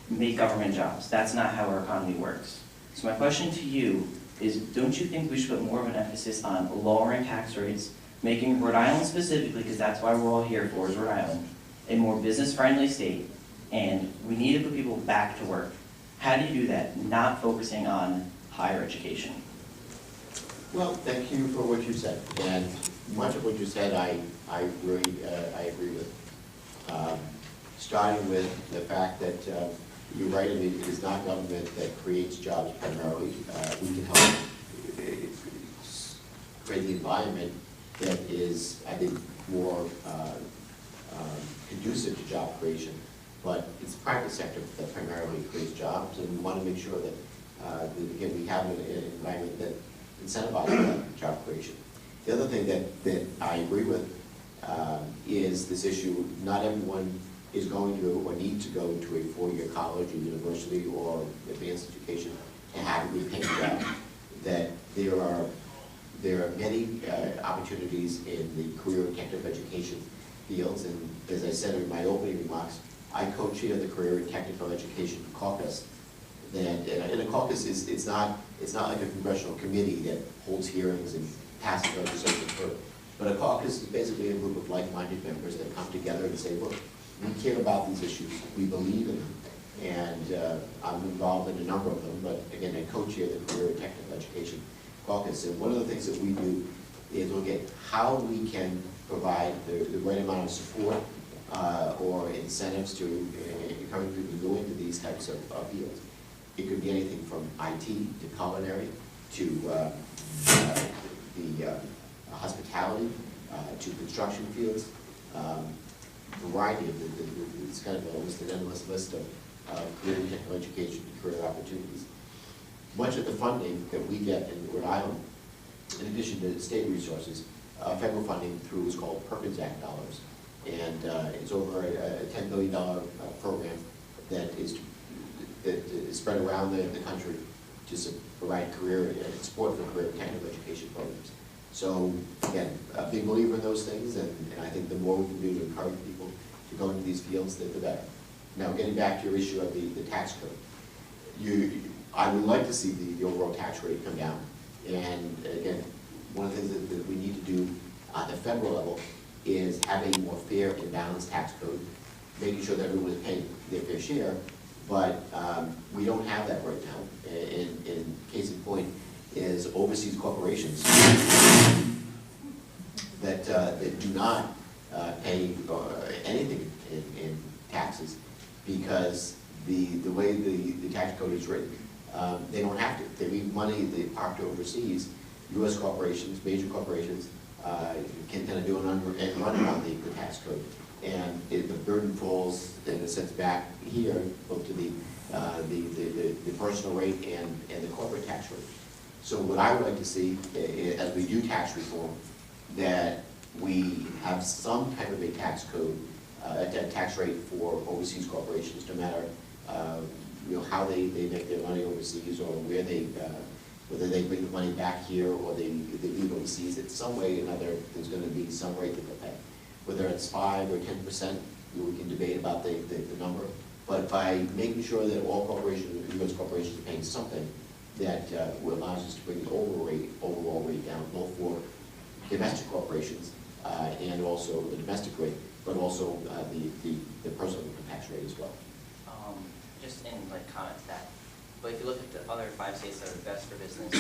make government jobs. That's not how our economy works. So my question to you is, don't you think we should put more of an emphasis on lowering tax rates, making Rhode Island specifically, because that's why we're all here for, is Rhode Island, a more business-friendly state, and we need to put people back to work. How do you do that, not focusing on higher education? Well, thank you for what you said, and much of what you said I agree with. Starting with the fact that you're right, it is not government that creates jobs primarily. We can help create the environment that is, I think, more conducive to job creation. But it's the private sector that primarily creates jobs, and we want to make sure that, again, we have an environment that incentivizes job creation. The other thing that I agree with is this issue: not everyone is going to or need to go to a 4-year college or university or advanced education to have a good-paying job. That there are many opportunities in the career and technical education fields, and as I said in my opening remarks, I co-chair the Career and Technical Education Caucus. And a caucus it's not like a congressional committee that holds hearings and passes legislation, but a caucus is basically a group of like-minded members that come together and say, look, we care about these issues, we believe in them, and I'm involved in a number of them, but again, I co-chair the Career and Technical Education Caucus. And one of the things that we do is look at how we can provide the right amount of support or incentives to encourage people to go into these types of fields. It could be anything from IT to culinary to the hospitality to construction fields. Variety of it's kind of almost an endless list of career and technical education and career opportunities. Much of the funding that we get in Rhode Island, in addition to state resources, federal funding through what's called Perkins Act dollars. And it's over a $10 billion program that is spread around the country to provide career and support for career and technical education programs. So again, a big believer in those things, and I think the more we can do to encourage people to go into these fields, the better. Now, getting back to your issue of the tax code, I would like to see the overall tax rate come down. And again, one of the things that we need to do at the federal level is have a more fair and balanced tax code, making sure that everyone is paying their fair share. But we don't have that right now. In case in point is overseas corporations that do not pay anything in taxes because the way the tax code is written, they don't have to. If they leave money they parked overseas, U.S. corporations, major corporations, can kind of do and run around the tax code. And the burden falls, in a sense, back here, both to the personal rate and the corporate tax rate. So what I would like to see, as we do tax reform, that we have some type of a tax code, a tax rate for overseas corporations, no matter how they make their money overseas, or where whether they bring the money back here or they leave overseas. In some way or another, there's going to be some rate that they'll pay. Whether it's 5 or 10%, we can debate about the number. But by making sure that all corporations, U.S. corporations, are paying something, that allows us to bring the overall rate down, both for domestic corporations and also the domestic rate, but also the personal income tax rate as well. Just in comment to that, but if you look at the other 5 states that are best for business,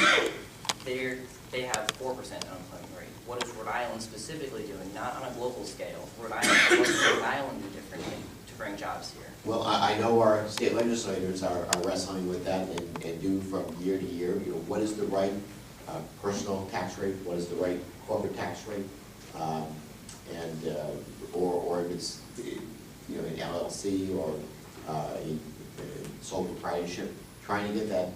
they have 4% unemployment rate. What is Rhode Island specifically doing, not on a global scale? What does Rhode Island do differently to bring jobs here? Well, I know our state legislators are wrestling with that and do from year to year. What is the right personal tax rate? What is the right corporate tax rate? Or if it's an LLC or a sole proprietorship, trying to get that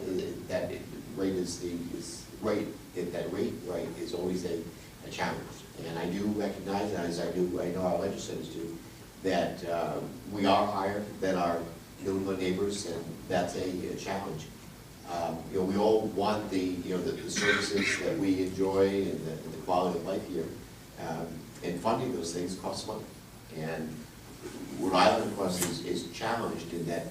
rate right is always a challenge. And I do recognize, as I know our legislators do, that we are higher than our New England neighbors, and that's a challenge. We all want the services that we enjoy and the quality of life here, and funding those things costs money. And Rhode Island, of course, is challenged in that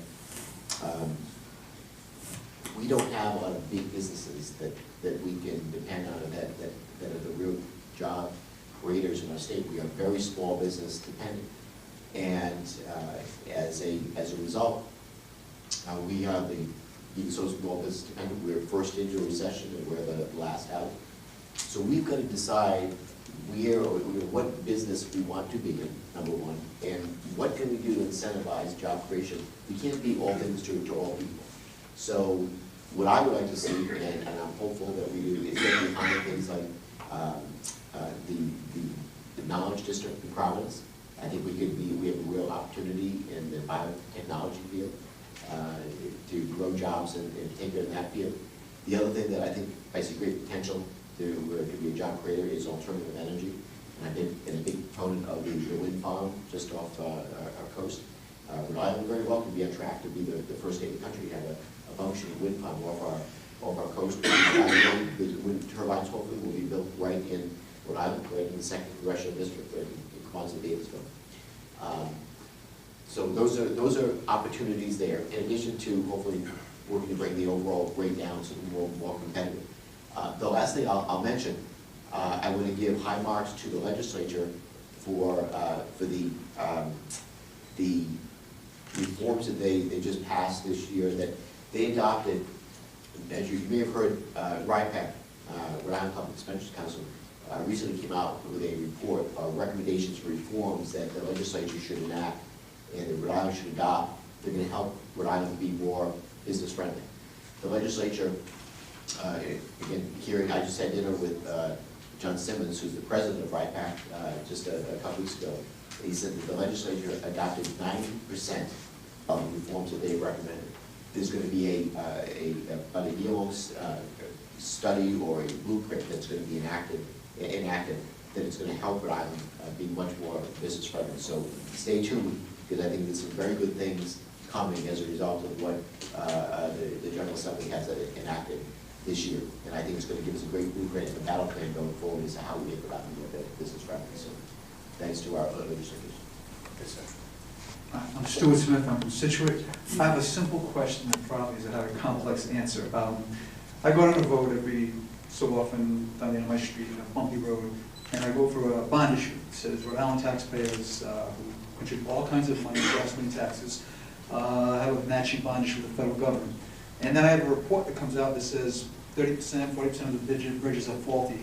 we don't have a lot of big businesses that we can depend on, that are the real job creators in our state. We are very small business dependent. And as a result, we are being so small business dependent, we're first into a recession and we're the last out. So we've got to decide what business we want to be in, number one, and what can we do to incentivize job creation. We can't be all things to all people. So what I would like to see, and I'm hopeful that we do, is get behind things like the Knowledge District in Providence. I think we have a real opportunity in the biotechnology field to grow jobs and take care in that field. The other thing that I think I see great potential to be a job creator is alternative energy. And I've been a big proponent of the wind farm just off our coast. Rhode Island very well can be on track to be the first state in the country to have a functioning wind farm off our coast. The wind turbines hopefully will be built right in Rhode Island, right in the 2nd Congressional District, right in Quonset-Davisville. So those are opportunities there, in addition to hopefully working to bring the overall rate down so we're more competitive. The last thing I'll mention, I want to give high marks to the legislature for the reforms that they just passed this year, that they adopted. As you may have heard, RIPAC, Rhode Island Public Expenses Council, recently came out with a report of recommendations for reforms that the legislature should enact and that Rhode Island should adopt. They're going to help Rhode Island be more business friendly. The legislature, again, I just had dinner with John Simmons, who's the president of RIPAC, just a couple weeks ago. He said that the legislature adopted 90% of the reforms that they recommended. There's going to be about a year-long study or a blueprint that's going to be enacted that is going to help Rhode Island be much more business friendly. So stay tuned, because I think there's some very good things coming as a result of what the General Assembly has enacted this year. And I think it's going to give us a great blueprint and a battle plan going forward as to how we make Rhode Island more business friendly. So thanks to our legislators. I'm Stuart Smith, I'm from Situate. I have a simple question that probably has a complex answer. I go out to vote every so often down the end of my street in a bumpy road, and I vote for a bond issue. It says Rhode Island taxpayers who contribute all kinds of money, gasoline taxes, have a matching bond issue with the federal government. And then I have a report that comes out that says 30%, 40% of the bridges are faulty.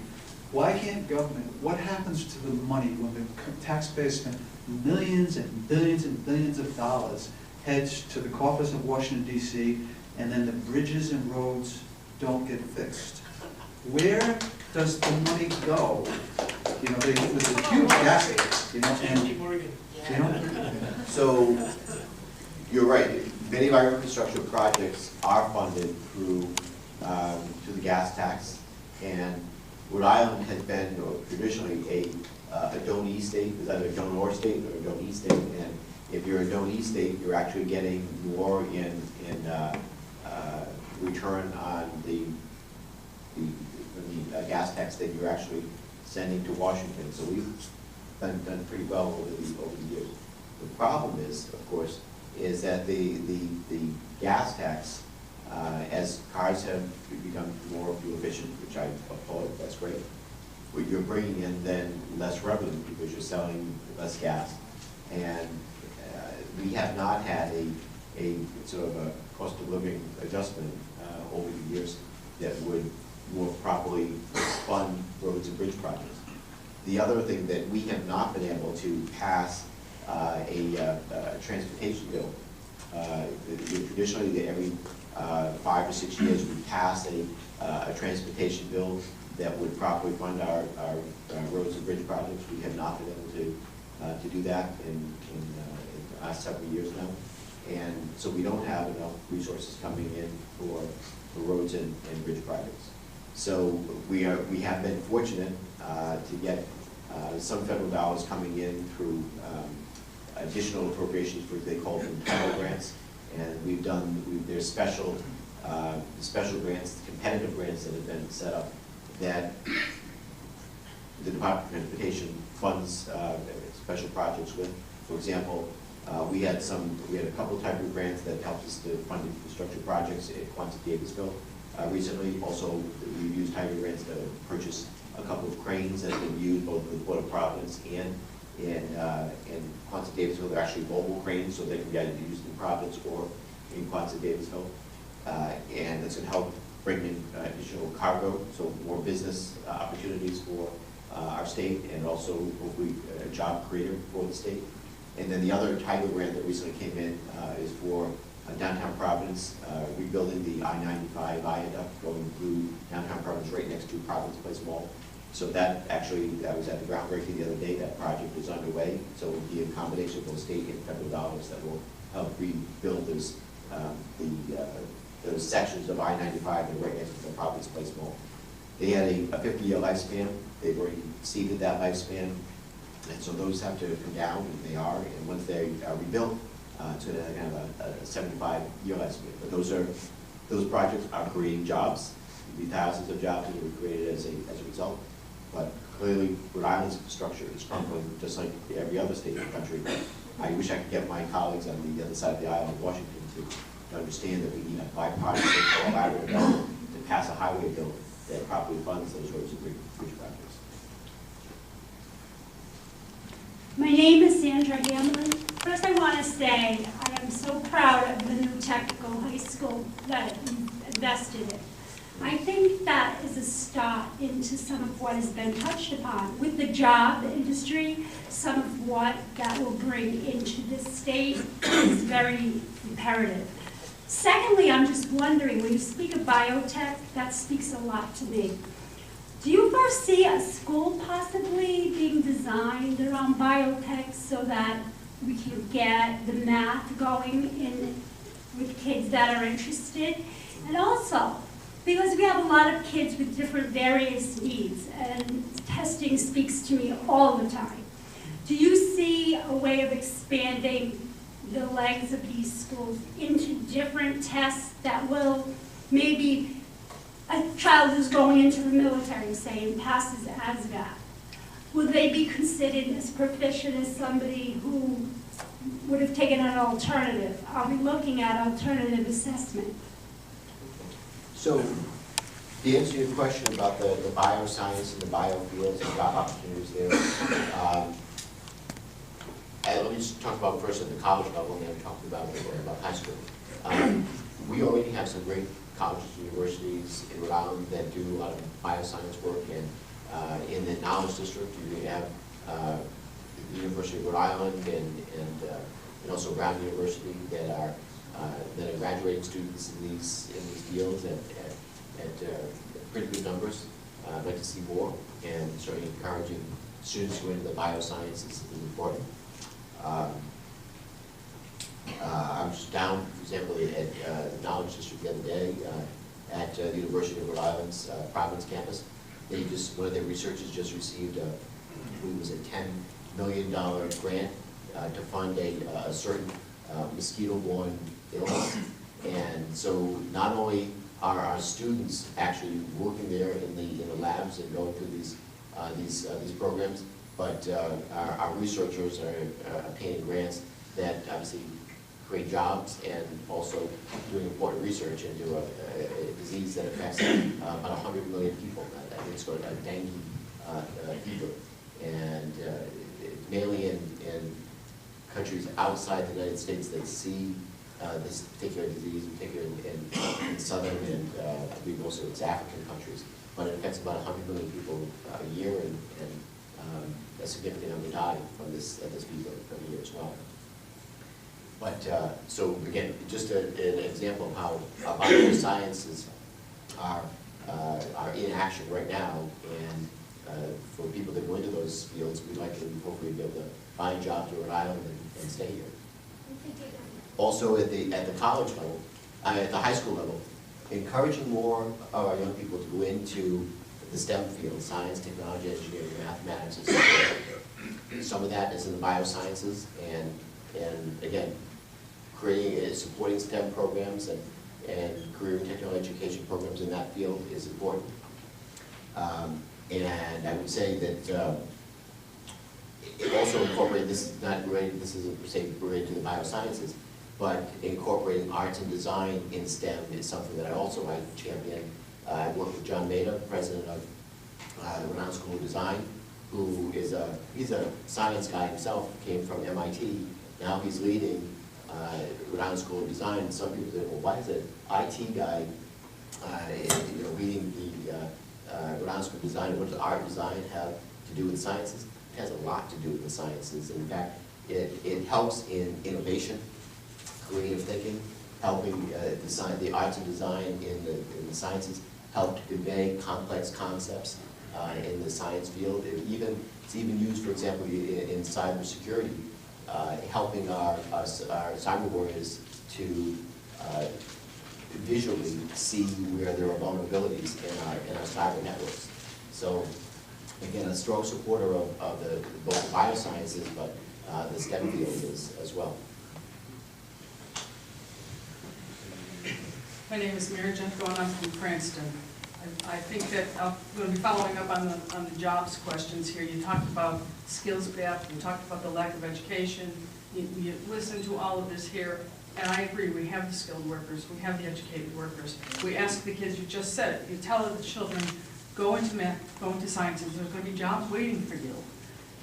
Why can't government, what happens to the money when the taxpayers spend millions and billions of dollars heads to the coffers in Washington DC, and then the bridges and roads don't get fixed. Where does the money go? You know, there's a huge gap, you know, and, you know, So, you're right, many of our infrastructure projects are funded through the gas tax, and Rhode Island has been traditionally a donee state, is either a donor state or a donee state, and if you're a donee state, you're actually getting more in return on the gas tax that you're actually sending to Washington. So we've done pretty well over the years. The problem is, of course, is that the gas tax, as cars have become more fuel efficient, which I applaud, that's great, but you're bringing in then less revenue because you're selling less gas. And we have not had a sort of a cost of living adjustment over the years that would more properly fund roads and bridge projects. The other thing that we have not been able to pass a transportation bill. Traditionally, every 5 or 6 years, we pass a transportation bill that would properly fund our roads and bridge projects. We have not been able to do that in the last several years now. And so we don't have enough resources coming in for roads and bridge projects. So we have been fortunate to get some federal dollars coming in through additional appropriations for, they call them title grants. And there's special grants, competitive grants that have been set up that the Department of Transportation funds special projects with. For example, we had a couple type of grants that helped us to fund infrastructure projects at Quantico Davisville recently. Also, we've used title grants to purchase a couple of cranes that have been used both with Port of Providence and in Quantico Davisville. They're actually mobile cranes, so they can be either used in Providence or in Quantico Davisville. And that's going to help bring in additional cargo, so more business opportunities for our state, and also hopefully a job creator for the state. And then the other title grant that recently came in is for downtown Providence, rebuilding the I-95 viaduct going through downtown Providence right next to Providence Place Mall. So that was at the groundbreaking the other day. That project is underway. So it will be a combination of both state and federal dollars that will help rebuild those sections of I-95 that are right next to the Providence Place Mall. They had a 50-year lifespan. They've already exceeded that lifespan. And so those have to come down, and they are. And once they are rebuilt, it's going to have kind of a 75-year lifespan. But those projects are creating jobs. There'll be thousands of jobs that will be created as a result. But clearly, Rhode Island's infrastructure is crumbling, just like every other state in the country. I wish I could get my colleagues on the other side of the aisle in Washington to understand that we need a bipartisan collaborative effort to pass a highway bill that properly funds those roads and bridge projects. My name is Sandra Hamlin. First, I want to say I am so proud of the new technical high school that you've invested in. I think that is a start into some of what has been touched upon with the job industry. Some of what that will bring into this state is very imperative. Secondly, I'm just wondering, when you speak of biotech, that speaks a lot to me. Do you foresee a school possibly being designed around biotech so that we can get the math going in with kids that are interested? And also, because we have a lot of kids with different various needs, and testing speaks to me all the time. Do you see a way of expanding the legs of these schools into different tests that will maybe a child who's going into the military, say, and passes ASVAB, will they be considered as proficient as somebody who would have taken an alternative? Are we looking at alternative assessment? So, to answer your question about the bioscience and the biofields and job opportunities there, let me just talk about first at the college level, and then talk about high school. We already have some great colleges and universities in Rhode Island that do a lot of bioscience work, and in the Knowledge District, you have the University of Rhode Island and and also Brown University that are graduating students in these fields at pretty good numbers. I'd like to see more, and certainly encouraging students to go into the biosciences is important. I was down, for example, at the Knowledge District the other day at the University of Rhode Island's Providence campus. One of their researchers just received, I believe it was a $10 million grant to fund a certain mosquito-borne illness. And so not only are our students actually working there in the labs and going through these programs, but our researchers are obtaining grants that obviously create jobs and also doing important research into a disease that affects about 100 million people. It's called dengue fever, and mainly in countries outside the United States that see this particular disease, particularly in southern and I believe also it's African countries. But it affects about 100 million people a year, and a significant number die from this fever every year as well. But so again, just an example of how biosciences are in action right now, and for people that go into those fields, we'd like to hopefully be able to find jobs in Rhode Island and stay here. Also at the college level, at the high school level, encouraging more of our young people to go into the STEM field, science, technology, engineering, mathematics, and so forth. Some of that is in the biosciences, and again, creating supporting STEM programs and career and technical education programs in that field is important. And I would say that it also incorporated, this isn't per se related to the biosciences, but incorporating arts and design in STEM is something that I also champion. I work with John Maida, president of Rhode Island School of Design, who is he's a science guy himself, came from MIT. Now he's leading Rhode Island School of Design. Some people say, well, why is an IT guy leading the Rhode Island School of Design? What does art design have to do with sciences? It has a lot to do with the sciences. In fact, it helps in innovation, creative thinking, helping the arts and design in the sciences help to convey complex concepts in the science field. It's even used, for example, in cybersecurity, helping our cyber warriors to visually see where there are vulnerabilities in our cyber networks. So, again, a strong supporter of both the biosciences, but the STEM field as well. My name is Mary Jenko, and I'm from Cranston. I think that I'm going to be following up on the jobs questions here. You talked about skills gap, you talked about the lack of education, you listened to all of this here, and I agree, we have the skilled workers, we have the educated workers. We ask the kids, you just said it, you tell the children, go into math, go into sciences, there's going to be jobs waiting for you.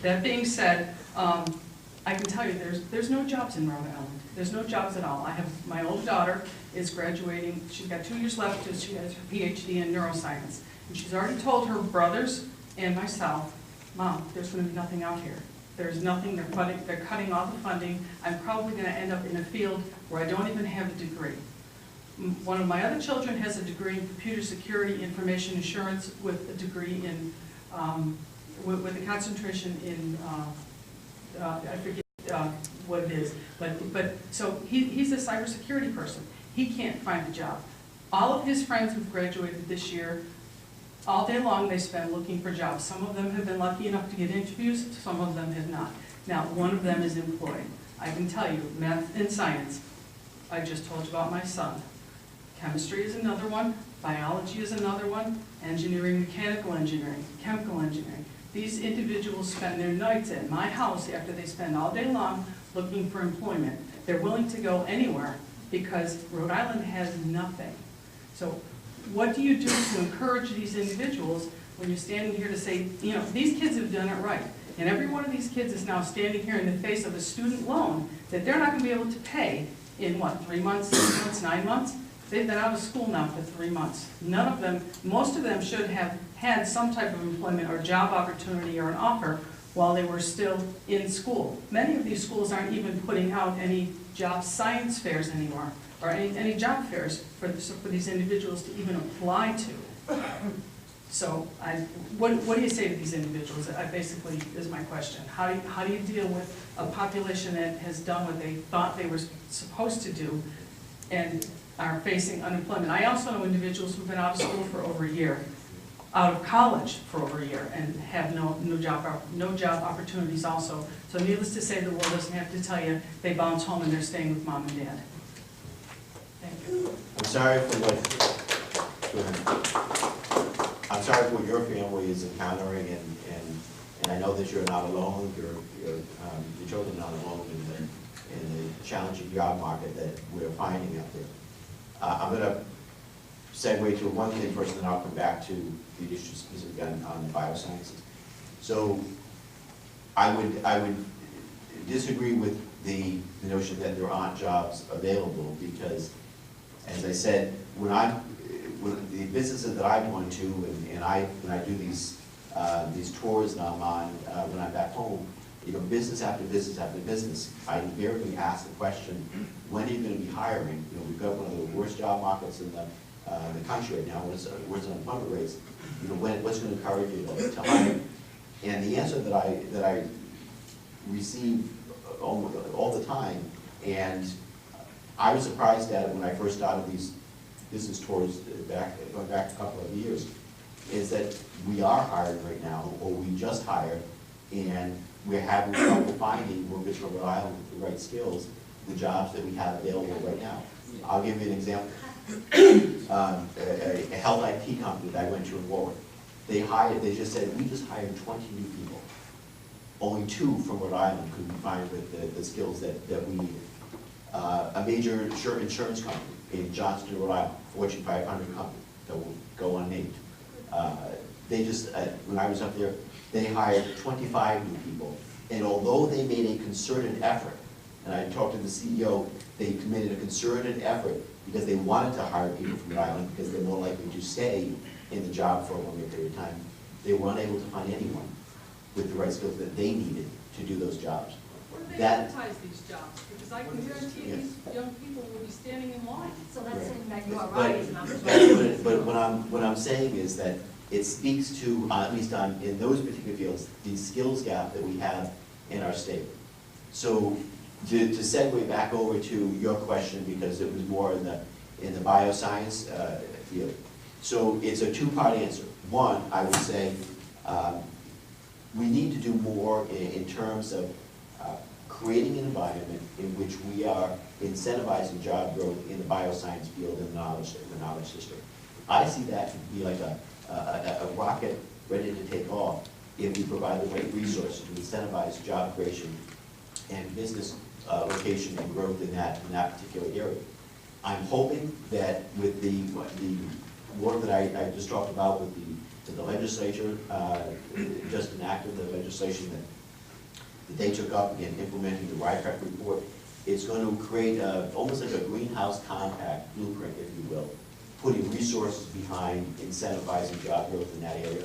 That being said, I can tell you there's no jobs in Rhode Island. There's no jobs at all. I have, my older daughter is graduating, she's got 2 years left till she has her PhD in neuroscience. And she's already told her brothers and myself, Mom, there's going to be nothing out here. There's nothing, they're cutting all the funding. I'm probably going to end up in a field where I don't even have a degree. One of my other children has a degree in computer security, information assurance, with a degree in, with a concentration in, I forget what it is, but so he's a cybersecurity person. He can't find a job. All of his friends who've graduated this year, all day long they spend looking for jobs. Some of them have been lucky enough to get interviews, some of them have not. Now, one of them is employed. I can tell you, math and science, I just told you about my son. Chemistry is another one, biology is another one, engineering, mechanical engineering, chemical engineering. These individuals spend their nights at my house after they spend all day long looking for employment. They're willing to go anywhere because Rhode Island has nothing. So what do you do to encourage these individuals when you're standing here to say, you know, these kids have done it right. And every one of these kids is now standing here in the face of a student loan that they're not going to be able to pay in what, 3 months, 6 months, 9 months? They've been out of school now for 3 months. None of them, most of them should have had some type of employment or job opportunity or an offer while they were still in school. Many of these schools aren't even putting out any job science fairs anymore, or any job fairs for these individuals to even apply to. So what do you say to these individuals? Basically is my question. How do you deal with a population that has done what they thought they were supposed to do and are facing unemployment? I also know individuals who've been out of school for over a year, out of college for over a year, and have no job opportunities also. So needless to say, the world doesn't have to tell you they bounce home and they're staying with mom and dad. Thank you. I'm sorry for what your family is encountering, and I know that you're not alone. Your children are not alone in the challenging job market that we're finding out there. I'm going to segue to one thing first, and then I'll come back to the issue specific on the biosciences. So I would disagree with the notion that there aren't jobs available, because, as I said, when the businesses that I go into, and when I do these tours that I'm on when I'm back home, business after business after business, I invariably ask the question, when are you going to be hiring? We've got one of the worst job markets in the country right now. Where's unemployment rates? What's going to encourage you to hire? And the answer that I receive all the time, and I was surprised at it when I first started these business tours going back a couple of years, is that we are hiring right now, or we just hired, and we're having trouble finding workers from Rhode Island with the right skills, the jobs that we have available right now. I'll give you an example. A health IT company that I went to in Warwick, they just said, we just hired 20 new people. Only 2 from Rhode Island could we find with the skills that we needed. A major insurance company in Johnston, Rhode Island, Fortune 500 company that will go unnamed. They just, when I was up there, they hired 25 new people. And although they made a concerted effort, and I talked to the CEO, they committed a concerted effort because they wanted to hire people from Rhode Island because they're more likely to stay in the job for a longer period of time. They were unable to find anyone with the right skills that they needed to do those jobs. Where do they advertise these jobs? Because I can guarantee these young people will be standing in line. So that's saying that you are But- right, is not right. But what I'm saying is that it speaks to, at least in those particular fields, the skills gap that we have in our state. So to segue back over to your question, because it was more in the bioscience field. So it's a two-part answer. One, I would say we need to do more in terms of creating an environment in which we are incentivizing job growth in the bioscience field and the knowledge district. I see that to be like a rocket ready to take off if we provide the right resources to incentivize job creation and business location and growth in that particular area. I'm hoping that with the work that I just talked about with the legislature, just enacted the legislation that they took up in implementing the RIPEC report, it's going to create almost like a greenhouse compact blueprint, if you will, putting resources behind incentivizing job growth in that area,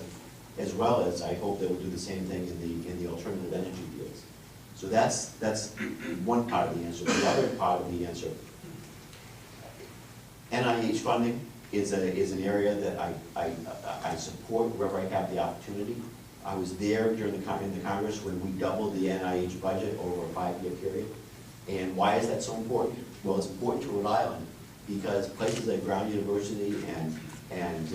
as well as I hope they will do the same thing in the alternative energy fields. So that's one part of the answer. The other part of the answer, NIH funding is an area that I support wherever I have the opportunity. I was there in the Congress when we doubled the NIH budget over a 5-year period. And why is that so important? Well, it's important to Rhode Island because places like Brown University and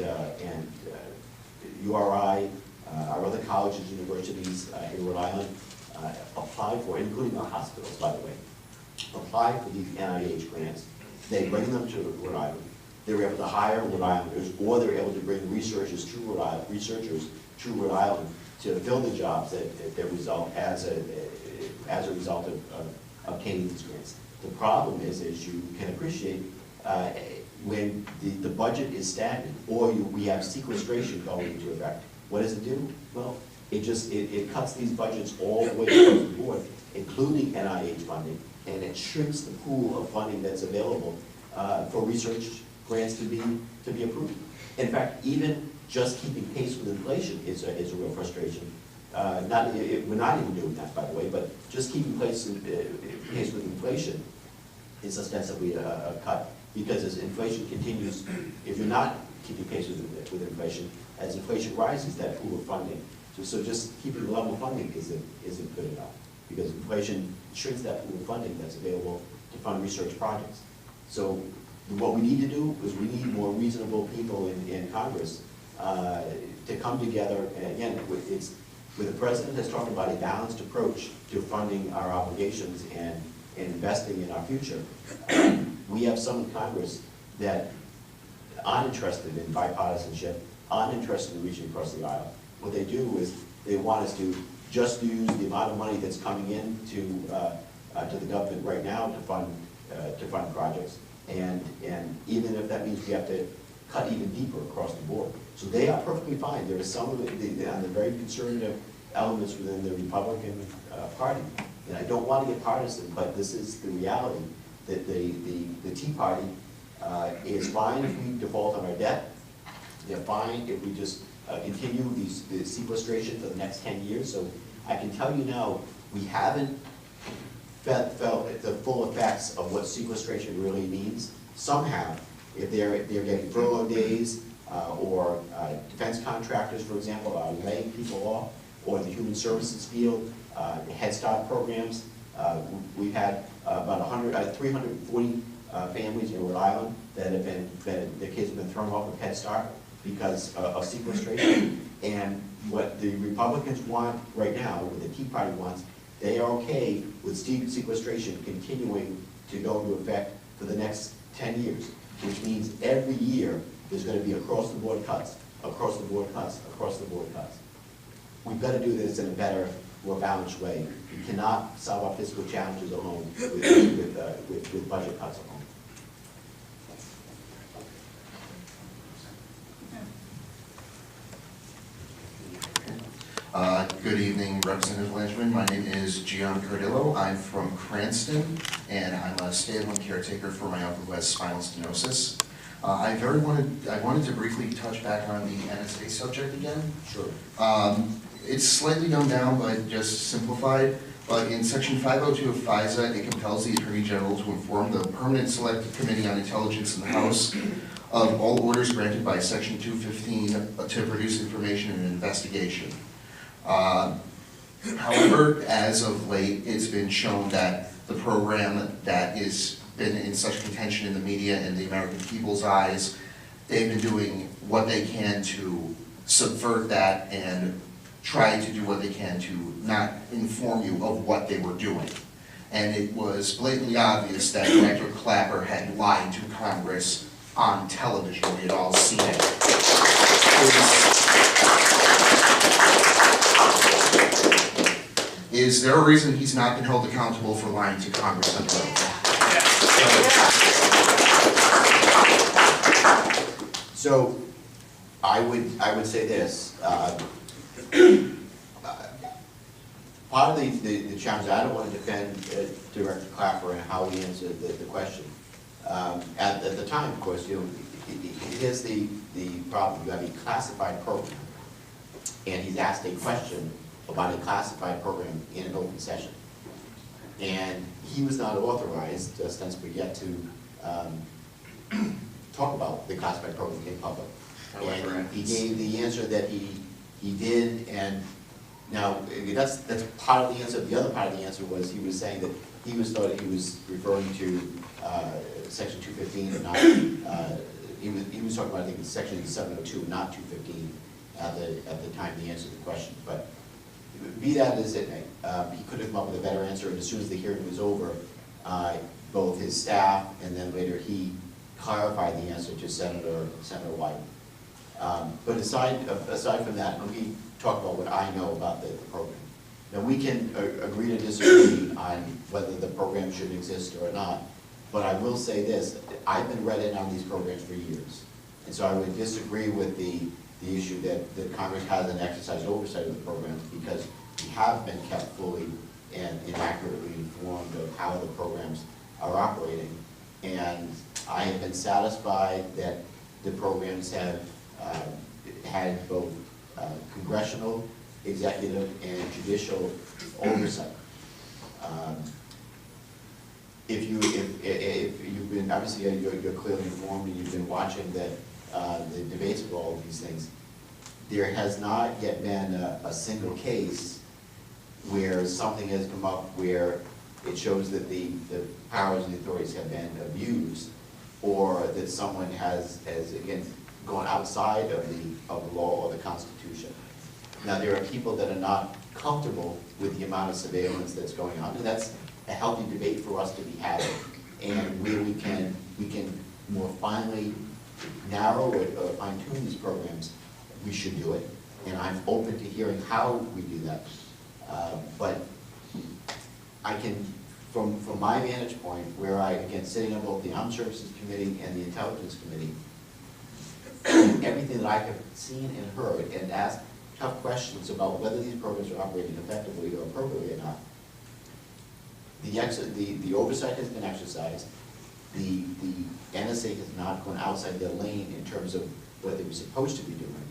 URI, our other colleges and universities in Rhode Island apply for, including our hospitals, by the way, apply for these NIH grants. They bring them to Rhode Island. They're able to hire Rhode Islanders, or they're able to bring researchers to Rhode Island to fill the jobs that result as a result of obtaining these grants. The problem is, as you can appreciate, when the budget is stagnant, or we have sequestration going into effect, what does it do? Well, it cuts these budgets all the way across the board, including NIH funding, and it shrinks the pool of funding that's available for research grants to be approved. In fact, even just keeping pace with inflation is a real frustration we're not even doing that, by the way, but just keeping pace with inflation is ostensibly a cut, because as inflation continues, if you're not keeping pace with inflation, as inflation rises, that pool of funding. So just keeping the level of funding isn't good enough, because inflation shrinks that pool of funding that's available to fund research projects. So what we need to do is we need more reasonable people in Congress to come together, and again, it's with the president has talked about a balanced approach to funding our obligations and investing in our future. We have some in Congress that aren't interested in bipartisanship, aren't interested in reaching across the aisle. What they do is they want us to just use the amount of money that's coming in to the government right now to fund projects, and even if that means we have to cut even deeper across the board. So they are perfectly fine. There are some of the very conservative elements within the Republican Party, and I don't want to get partisan, but this is the reality that the Tea Party is fine if we default on our debt. They're fine if we just continue the sequestration for the next 10 years. So I can tell you now, we haven't felt the full effects of what sequestration really means. Some have, if they're getting furlough days, or defense contractors, for example, are laying people off, or in the human services field, Head Start programs. We've had about 340 families in Rhode Island that have their kids have been thrown off of Head Start because of sequestration. And what the Republicans want right now, what the Tea Party wants, they are okay with sequestration continuing to go into effect for the next 10 years, which means every year there's going to be across-the-board cuts, across-the-board cuts, across-the-board cuts. We've got to do this in a better, more balanced way. We cannot solve our fiscal challenges alone with budget cuts alone. Good evening, Representative Langevin. My name is Gian Cardillo. I'm from Cranston, and I'm a stay-at-home caretaker for my Uncle who has spinal stenosis. I wanted to briefly touch back on the NSA subject again. Sure. It's slightly dumbed down, but just simplified. But in Section 502 of FISA, it compels the Attorney General to inform the Permanent Select Committee on Intelligence in the House of all orders granted by Section 215 to produce information in an investigation. However, as of late, it's been shown that the program that has been in such contention in the media and the American people's eyes, they've been doing what they can to subvert that and try to do what they can to not inform you of what they were doing. And it was blatantly obvious that Director Clapper had lied to Congress on television. We had all seen it. Is there a reason he's not been held accountable for lying to Congress under oath? So I would say this. Part of the challenge, I don't want to defend Director Clapper and how he answered the question. At the time, of course, here's the problem. You have a classified program, and he's asked a question about a classified program in an open session. And he was not authorized, ostensibly, yet to talk about the classified program in public. And he gave the answer that he did, and now that's part of the answer. The other part of the answer was he was saying that he thought he was referring to Section 215 and not, he was talking about, I think, Section 702, not 215 at the time he answered the question. But be that as it may, he could have come up with a better answer, and as soon as the hearing was over, both his staff and then later he clarified the answer to Senator Wyden. But aside from that, let me talk about what I know about the program. Now, we can agree to disagree on whether the program should exist or not, but I will say this: I've been read in on these programs for years, and so I would disagree with the issue that Congress hasn't exercised oversight of the programs, because we have been kept fully and accurately informed of how the programs are operating, and I have been satisfied that the programs have had both congressional executive and judicial oversight. If you've been, obviously you're clearly informed and you've been watching the debates for all of these things, there has not yet been a single case where something has come up where it shows that the powers and authorities have been abused, or that someone has again gone outside of the law or the Constitution. Now, there are people that are not comfortable with the amount of surveillance that's going on, and that's a healthy debate for us to be having, and where we can more finely narrow or fine tune these programs, we should do it. And I'm open to hearing how we do that. But I can, from my vantage point, where I, again, sitting on both the Armed Services Committee and the Intelligence Committee, everything that I have seen and heard and asked tough questions about whether these programs are operating effectively or appropriately or not, the oversight has been exercised. The NSA has not gone outside their lane in terms of what they were supposed to be doing.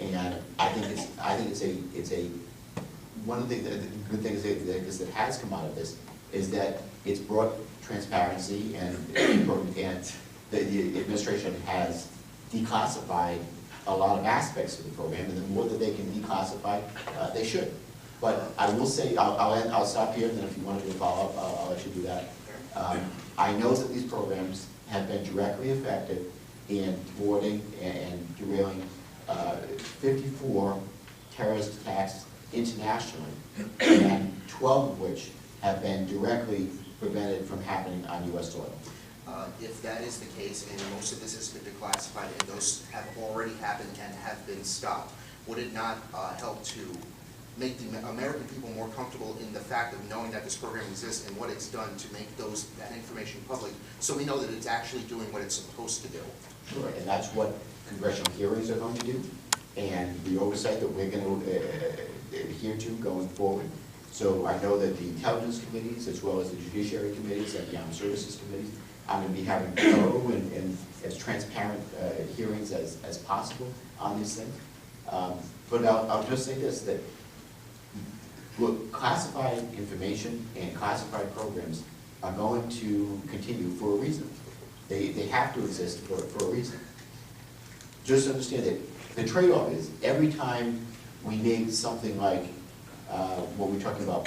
And I think it's a one of the good things that has come out of this is that it's brought transparency, and the administration has declassified a lot of aspects of the program, and the more that they can declassify, they should. But I will say, I'll stop here, and then if you want to do a follow-up, I'll let you do that. I know that these programs have been directly effective in thwarting and derailing 54 terrorist attacks internationally, and 12 of which have been directly prevented from happening on U.S. soil. If that is the case, and most of this has been declassified, and those have already happened and have been stopped, would it not help to make the American people more comfortable in the fact of knowing that this program exists and what it's done to make that information public, so we know that it's actually doing what it's supposed to do? Sure, and that's what congressional hearings are going to do, and the oversight that we're going to adhere to going forward. So I know that the intelligence committees, as well as the judiciary committees and the armed services committees, I'm going to be having thorough and as transparent hearings as possible on these things. But I'll just say this, that look, classified information and classified programs are going to continue for a reason. They have to exist for a reason. Just understand that the trade-off is every time we make something like what we're talking about,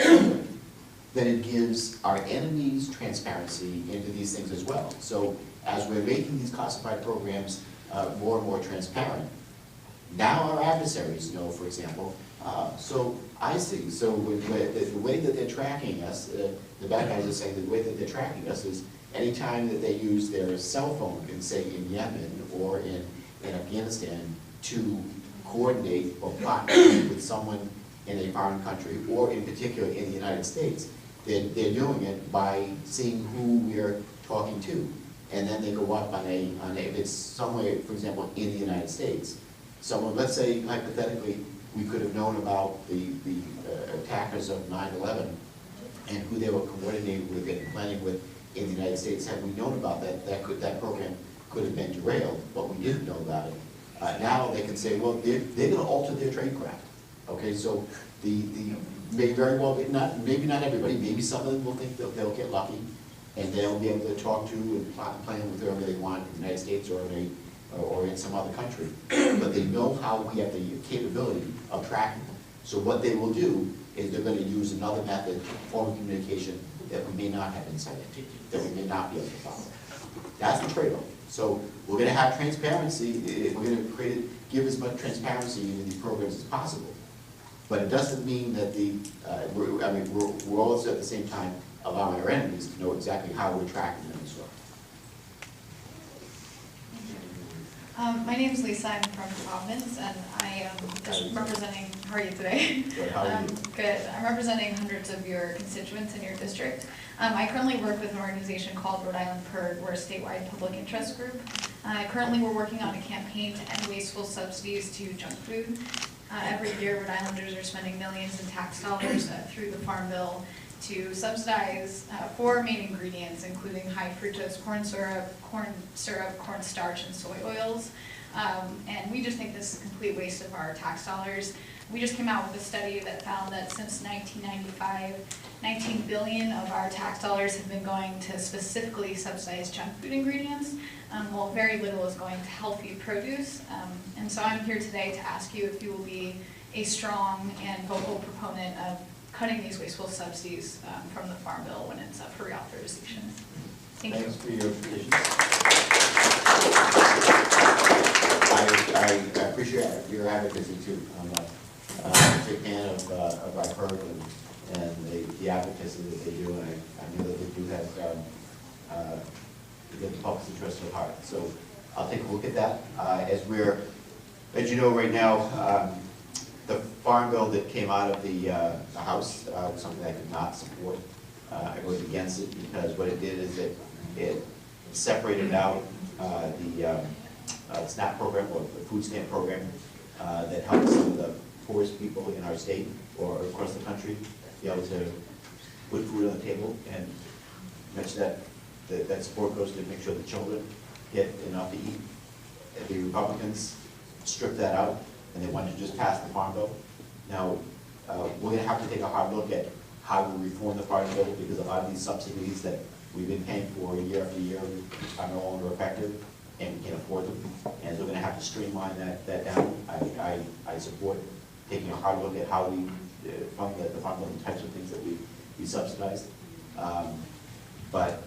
then it gives our enemies transparency into these things as well. So as we're making these classified programs more and more transparent, now our adversaries know, for example, so I see, so the way that they're tracking us, the bad guys are saying that the way that they're tracking us is anytime that they use their cell phone, in say in Yemen or in Afghanistan, to coordinate or plot with someone in a foreign country, or in particular in the United States, they're doing it by seeing who we're talking to. And then they go up on if it's somewhere, for example, in the United States, someone, let's say hypothetically, we could have known about the attackers of 9/11 and who they were coordinating with and planning with in the United States. Had we known about that program could have been derailed, but we didn't know about it. Now they can say, well, they're going to alter their tradecraft. Okay, so the may very well, maybe not everybody, maybe some of them will think that they'll get lucky and they'll be able to talk to and plot and plan with whoever they want in the United States or in some other country. But they know how we have the capability of tracking them. So what they will do is they're going to use another method, form of communication that we may not have insight into, that we may not be able to follow. That's the trade-off. So we're going to have transparency. We're going to give as much transparency into these programs as possible. But it doesn't mean that we're also at the same time allowing our enemies to know exactly how we're tracking them as well. My name is Lisa, I'm from Providence, and I am just representing, how are you today? Good, how are you? Good. I'm representing hundreds of your constituents in your district. I currently work with an organization called Rhode Island PERD. We're a statewide public interest group. Currently we're working on a campaign to end wasteful subsidies to junk food. Every year Rhode Islanders are spending millions in tax dollars through the Farm Bill to subsidize 4 main ingredients, including high fructose corn syrup, cornstarch, and soy oils. And we just think this is a complete waste of our tax dollars. We just came out with a study that found that since 1995, 19 billion of our tax dollars have been going to specifically subsidized junk food ingredients, while very little is going to healthy produce. And so I'm here today to ask you if you will be a strong and vocal proponent of cutting these wasteful subsidies from the Farm Bill when it's up for reauthorization. Thank you. Thanks for your petition. I appreciate your advocacy too. I'm a big fan of IPERD and the advocacy that they do, and I know that they do have the public's interest at heart. So I'll take a look at that. As you know, right now, the Farm Bill that came out of the House was something I could not support. I voted against it because what it did is it separated out the SNAP program, or the food stamp program, that helps some of the poorest people in our state or across the country be able to put food on the table, and mention that support goes to make sure the children get enough to eat. The Republicans stripped that out, and they wanted to just pass the Farm Bill. Now, we're going to have to take a hard look at how we reform the Farm Bill, because a lot of these subsidies that we've been paying for year after year are no longer effective, and we can't afford them. And so we're going to have to streamline that down. I support taking a hard look at how we fund the Farm Bill, the types of things that we subsidize. But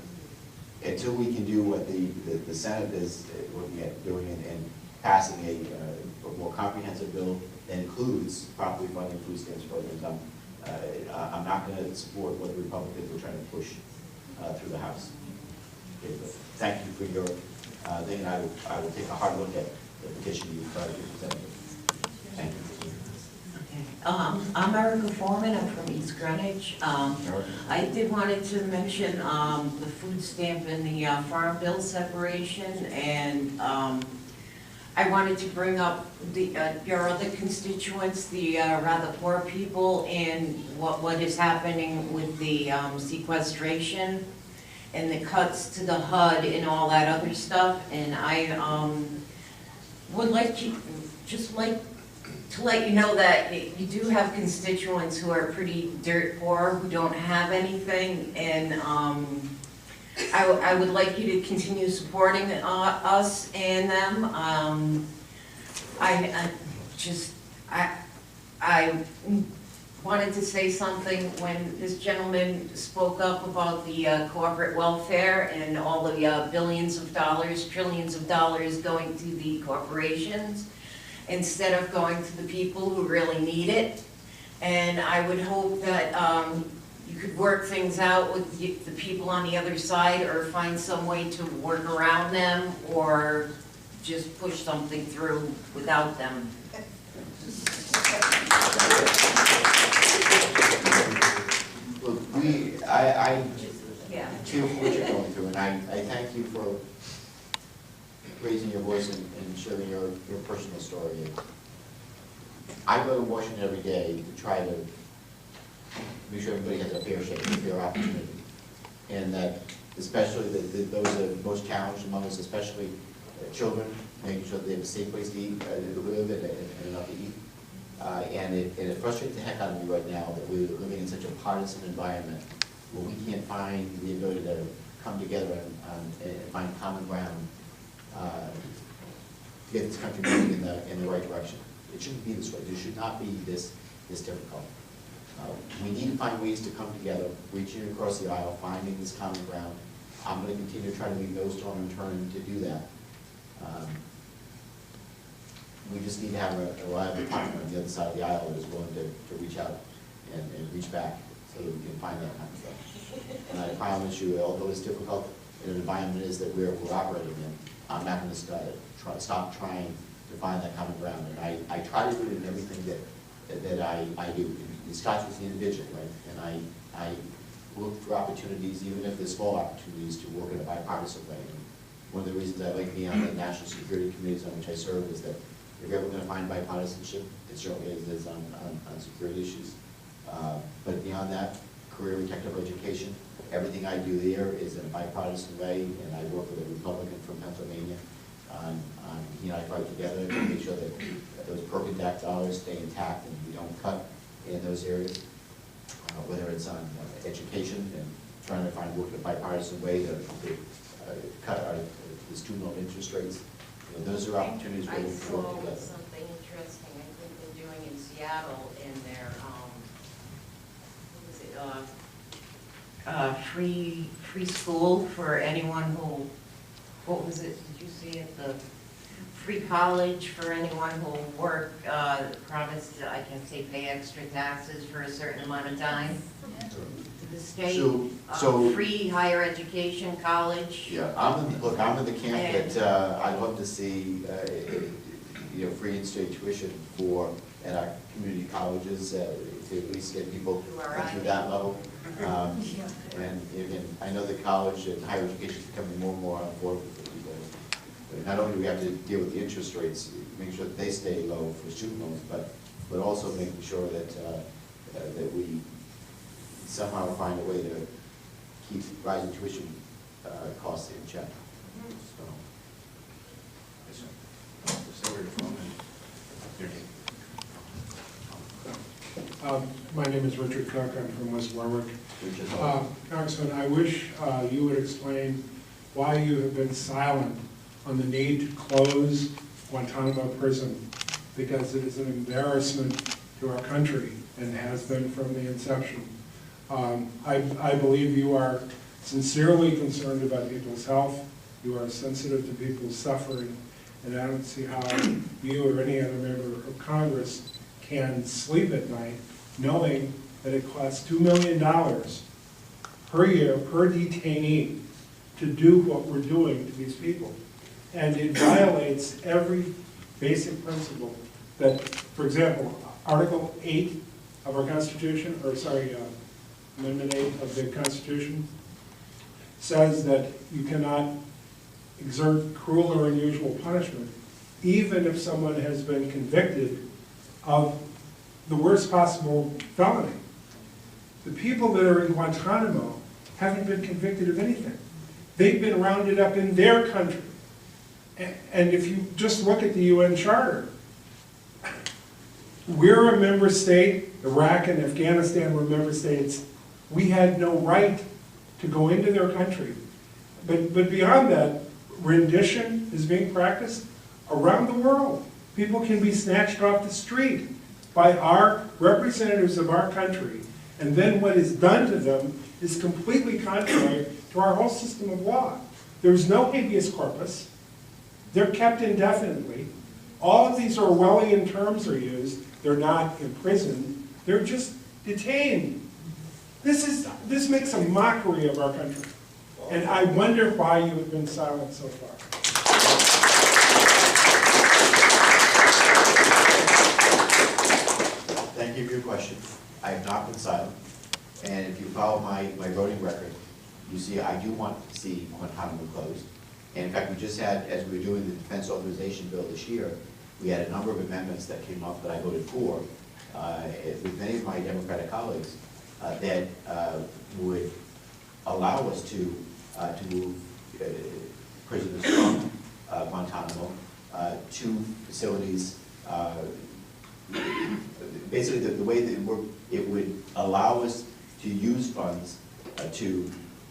until we can do what the Senate is looking at doing and passing a more comprehensive bill that includes properly funding food stamps programs, I'm not going to support what the Republicans are trying to push through the House. Okay, but thank you for your thing, and I will take a hard look at the petition you've presented. Thank you. I'm Erica Foreman. I'm from East Greenwich. I did wanted to mention the food stamp and the Farm Bill separation, and I wanted to bring up your other constituents, the rather poor people, and what is happening with the sequestration and the cuts to the HUD and all that other stuff. And I would like to let you know that you do have constituents who are pretty dirt poor, who don't have anything, and I would like you to continue supporting us and them. I wanted to say something when this gentleman spoke up about the corporate welfare and all the billions of dollars, trillions of dollars going to the corporations instead of going to the people who really need it. And I would hope that you could work things out with the people on the other side, or find some way to work around them, or just push something through without them. Look, I feel what you're going through, and I thank you for raising your voice and sharing your personal story. I go to Washington every day to try to make sure everybody has a fair shake, a fair opportunity. And that especially those that are most challenged among us, especially children, making sure that they have a safe place to eat, to live, and enough to eat. And it frustrates the heck out of me right now that we're living in such a partisan environment where we can't find the ability to come together and find common ground to get this country moving in the right direction. It shouldn't be this way. It should not be this difficult. We need to find ways to come together, reaching across the aisle, finding this common ground. I'm going to continue to try to leave no stone unturned to do that. We just need to have a reliable partner on the other side of the aisle that is willing to reach out and reach back so that we can find that kind of stuff. And I promise you, although it's difficult in an environment is that we're operating in, I'm not going to stop trying to find that common ground. And I try to do it in everything that I do. It starts with the individual, right? And I look for opportunities, even if they're small opportunities, to work in a bipartisan way. And one of the reasons I like being on the national security committees on which I serve is that if you're ever going to find bipartisanship, it certainly is on security issues. But beyond that, career protective education, everything I do there is in a bipartisan way, and I work with a Republican from Pennsylvania on he and I tried to sure that those Perkin-DAC dollars stay intact and we don't cut in those areas, whether it's on education and trying to work in a bipartisan way to cut the student loan interest rates. You know, those are opportunities where we can work I together. saw something interesting, I think they're doing in Seattle in their, what was it, free school for anyone who, what was it, did you see it, the free college for anyone who work, promised, I can say, pay extra taxes for a certain amount of time to the state. So Free higher education, college. yeah, I'm in the camp that I'd love to see, you know, free in-state tuition at our community colleges, to at least get people through that level. And again, I know that college and higher education is becoming more and more affordable for people. Not only do we have to deal with the interest rates, making sure that they stay low for student loans, but also making sure that that we somehow find a way to keep rising tuition costs in check. My name is Richard Cook. I'm from West Warwick. Congressman, I wish you would explain why you have been silent on the need to close Guantanamo prison, because it is an embarrassment to our country and has been from the inception. I believe you are sincerely concerned about people's health. You are sensitive to people's suffering, and I don't see how you or any other member of Congress can sleep at night knowing that it costs $2 million per year per detainee to do what we're doing to these people. And it violates every basic principle that, for example, Article 8 of our Constitution, or sorry, Amendment 8 of the Constitution, says that you cannot exert cruel or unusual punishment even if someone has been convicted of the worst possible felony. The people that are in Guantanamo haven't been convicted of anything. They've been rounded up in their country. And if you just look at the UN Charter, we're a member state, Iraq and Afghanistan were member states. We had no right to go into their country. But beyond that, rendition is being practiced around the world. People can be snatched off the street by our representatives of our country, and then what is done to them is completely contrary to our whole system of law. There's no habeas corpus. They're kept indefinitely. All of these Orwellian terms are used. They're not imprisoned. They're just detained. This makes a mockery of our country. And I wonder why you have been silent so far. Thank you for your question. I have not been silent. And if you follow my voting record, you see I do want to see Guantanamo closed. And in fact, we just had, as we were doing the defense authorization bill this year, we had a number of amendments that came up that I voted for with many of my Democratic colleagues that would allow us to move prisoners from Guantanamo to facilities. Basically, the way that it would allow us to use funds to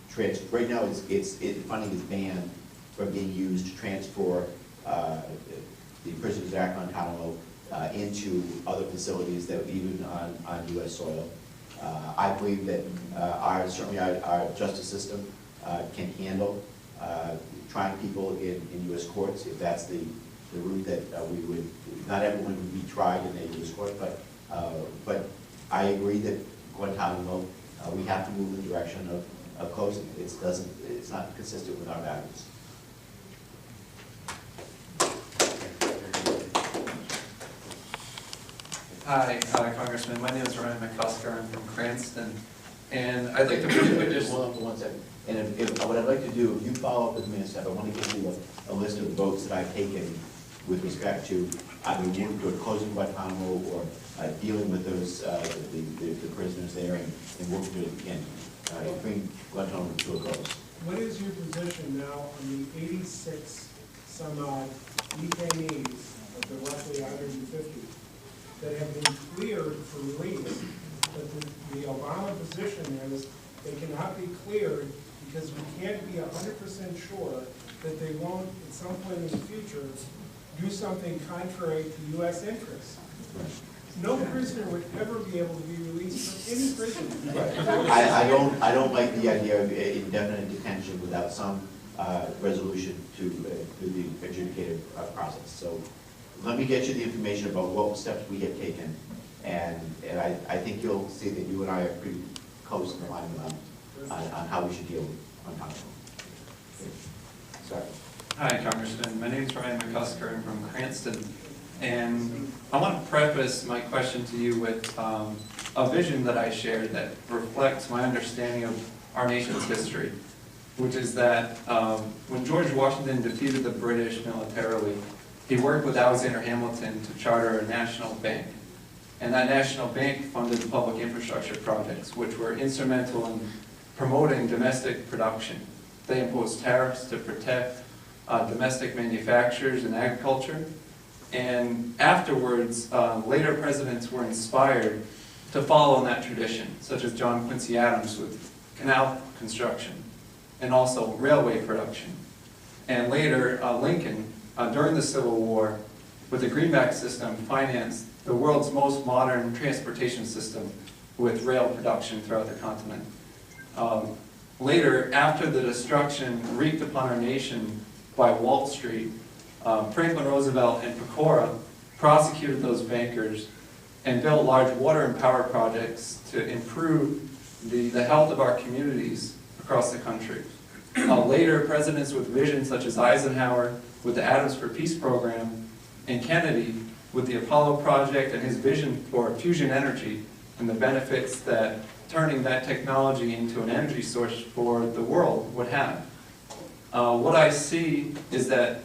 transfer. Right now, funding is banned from being used to transfer the prisoners at Guantanamo into other facilities that were even on U.S. soil. I believe that certainly our justice system can handle trying people in U.S. courts if that's the route that we would. Not everyone would be tried in a U.S. court, but I agree that Guantanamo we have to move in the direction of closing it. It's not consistent with our values. Hi, Congressman. My name is Ryan McCusker. I'm from Cranston, and I'd like to briefly just. Hold on for 1 second. And what I'd like to do, if you follow up with me and stuff, I want to give you a list of votes that I've taken with respect to either working toward closing Guantanamo or dealing with those the prisoners there and working to bring Guantanamo to a close. What is your position now on the 86 some odd detainees of the roughly 150 that have been cleared for release. But the Obama position is they cannot be cleared because we can't be 100% sure that they won't, at some point in the future, do something contrary to U.S. interests. No prisoner would ever be able to be released from any prison. I don't like the idea of indefinite detention without some resolution to the adjudicated process. So let me get you the information about what steps we have taken, and I think you'll see that you and I are pretty close in alignment on how we should deal on top of it. Sorry. Hi, Congressman. My name is Ryan McCusker. I'm from Cranston. And I want to preface my question to you with a vision that I shared that reflects my understanding of our nation's history, which is that when George Washington defeated the British militarily, he worked with Alexander Hamilton to charter a national bank. And that national bank funded public infrastructure projects, which were instrumental in promoting domestic production. They imposed tariffs to protect domestic manufacturers and agriculture. And afterwards, later presidents were inspired to follow in that tradition, such as John Quincy Adams with canal construction and also railway production. And later, Lincoln, during the Civil War, with the Greenback system, financed the world's most modern transportation system with rail production throughout the continent. Later, after the destruction wreaked upon our nation by Wall Street, Franklin Roosevelt and Pecora prosecuted those bankers and built large water and power projects to improve the health of our communities across the country. Later, presidents with visions such as Eisenhower with the Atoms for Peace program and Kennedy with the Apollo project and his vision for fusion energy and the benefits that turning that technology into an energy source for the world would have. What I see is that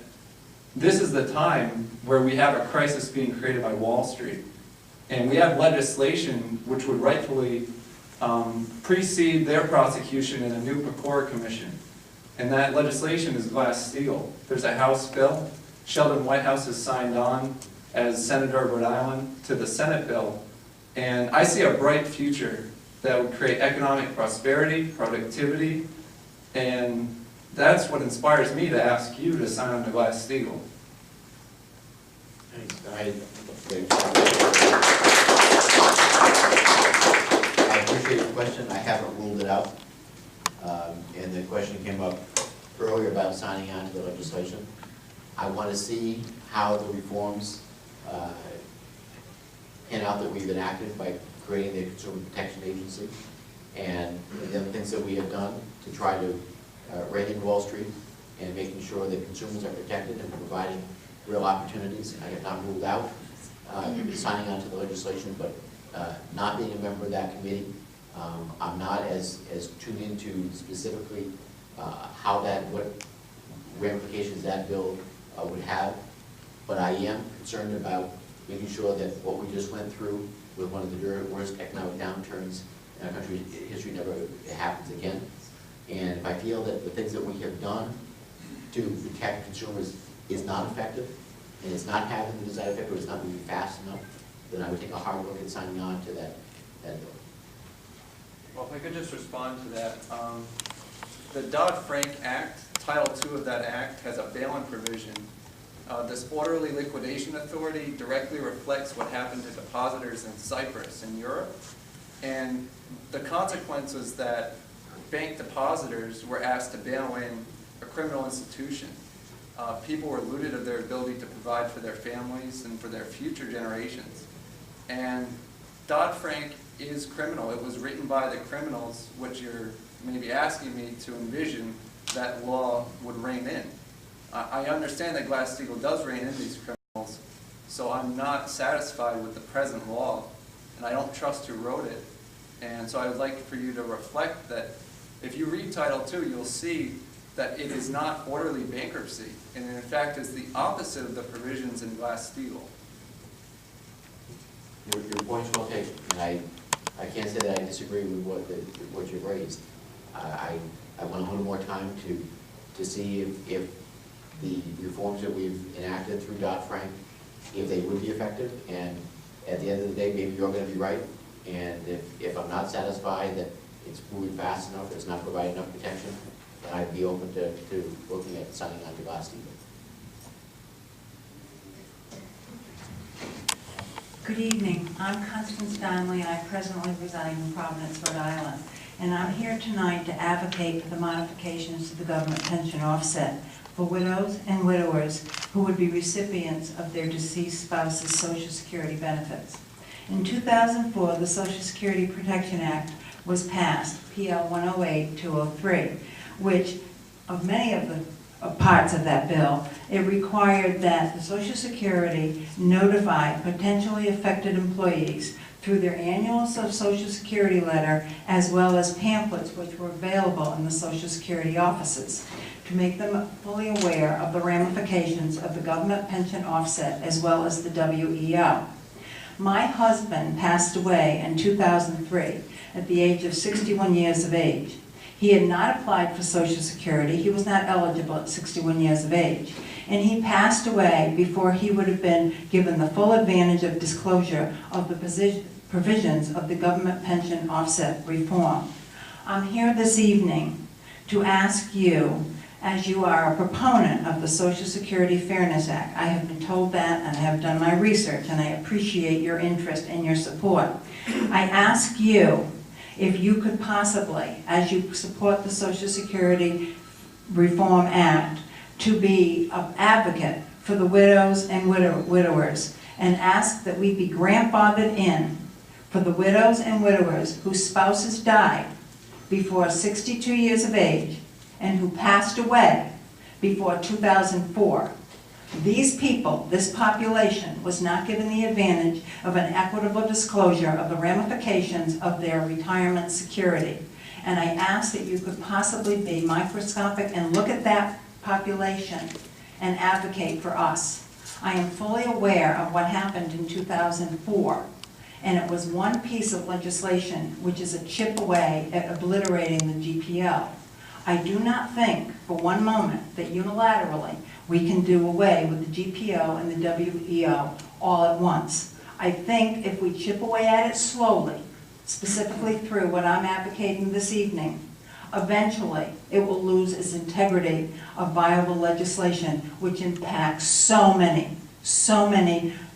this is the time where we have a crisis being created by Wall Street. And we have legislation which would rightfully precede their prosecution in a new Pecora Commission. And that legislation is Glass-Steagall. There's a House bill. Sheldon Whitehouse has signed on as Senator of Rhode Island to the Senate bill. And I see a bright future that would create economic prosperity, productivity, and that's what inspires me to ask you to sign on to Glass-Steagall. I appreciate the question. I haven't ruled it out. And the question came up earlier about signing on to the legislation. I want to see how the reforms pan out that we've enacted by creating the Consumer Protection Agency and the other things that we have done to try to rein in Wall Street and making sure that consumers are protected and providing real opportunities. I have not ruled out signing on to the legislation, but not being a member of that committee, I'm not as tuned into specifically how that, what ramifications that bill would have, but I am concerned about making sure that what we just went through with one of the worst economic downturns in our country's history never happens again. And if I feel that the things that we have done to protect consumers is not effective, and it's not having the desired effect, or it's not moving fast enough, then I would take a hard look at signing on to that bill. Well, if I could just respond to that. The Dodd-Frank Act, Title II of that act, has a bail-in provision. This orderly liquidation authority directly reflects what happened to depositors in Cyprus in Europe. And the consequence was that bank depositors were asked to bail in a criminal institution. People were looted of their ability to provide for their families and for their future generations. And Dodd-Frank is criminal. It was written by the criminals, which you're maybe asking me to envision that law would rein in. I understand that Glass-Steagall does rein in these criminals, so I'm not satisfied with the present law, and I don't trust who wrote it. And so I would like for you to reflect that if you read Title II, you'll see that it is not orderly bankruptcy, and in fact is the opposite of the provisions in Glass-Steagall. Your point's well taken, and I can't say that I disagree with what you've raised. I want a little more time to see if the reforms that we've enacted through Dodd-Frank if they would be effective, and at the end of the day, maybe you're gonna be right, and if I'm not satisfied that it's moving fast enough, it's not providing enough protection, then I'd be open to looking at signing on to Glass-Steagall. Good evening. I'm Constance Donnelly. I presently reside in Providence, Rhode Island. And I'm here tonight to advocate for the modifications to the government pension offset for widows and widowers who would be recipients of their deceased spouse's Social Security benefits. In 2004, the Social Security Protection Act was passed, PL 108-203, which of many of the parts of that bill, it required that the Social Security notify potentially affected employees through their annual Social Security letter, as well as pamphlets which were available in the Social Security offices, to make them fully aware of the ramifications of the government pension offset, as well as the WEO. My husband passed away in 2003 at the age of 61 years of age. He had not applied for Social Security. He was not eligible at 61 years of age. And he passed away before he would have been given the full advantage of disclosure of the provisions of the government pension offset reform. I'm here this evening to ask you, as you are a proponent of the Social Security Fairness Act, I have been told that and I have done my research, and I appreciate your interest and your support. I ask you if you could possibly, as you support the Social Security Reform Act, to be an advocate for the widows and widowers, and ask that we be grandfathered in for the widows and widowers whose spouses died before 62 years of age and who passed away before 2004. These people, this population, was not given the advantage of an equitable disclosure of the ramifications of their retirement security. And I ask that you could possibly be microscopic and look at that population and advocate for us. I am fully aware of what happened in 2004, and it was one piece of legislation which is a chip away at obliterating the GPO. I do not think for one moment that unilaterally we can do away with the GPO and the WEO all at once. I think if we chip away at it slowly, specifically through what I'm advocating this evening, eventually it will lose its integrity of viable legislation which impacts so many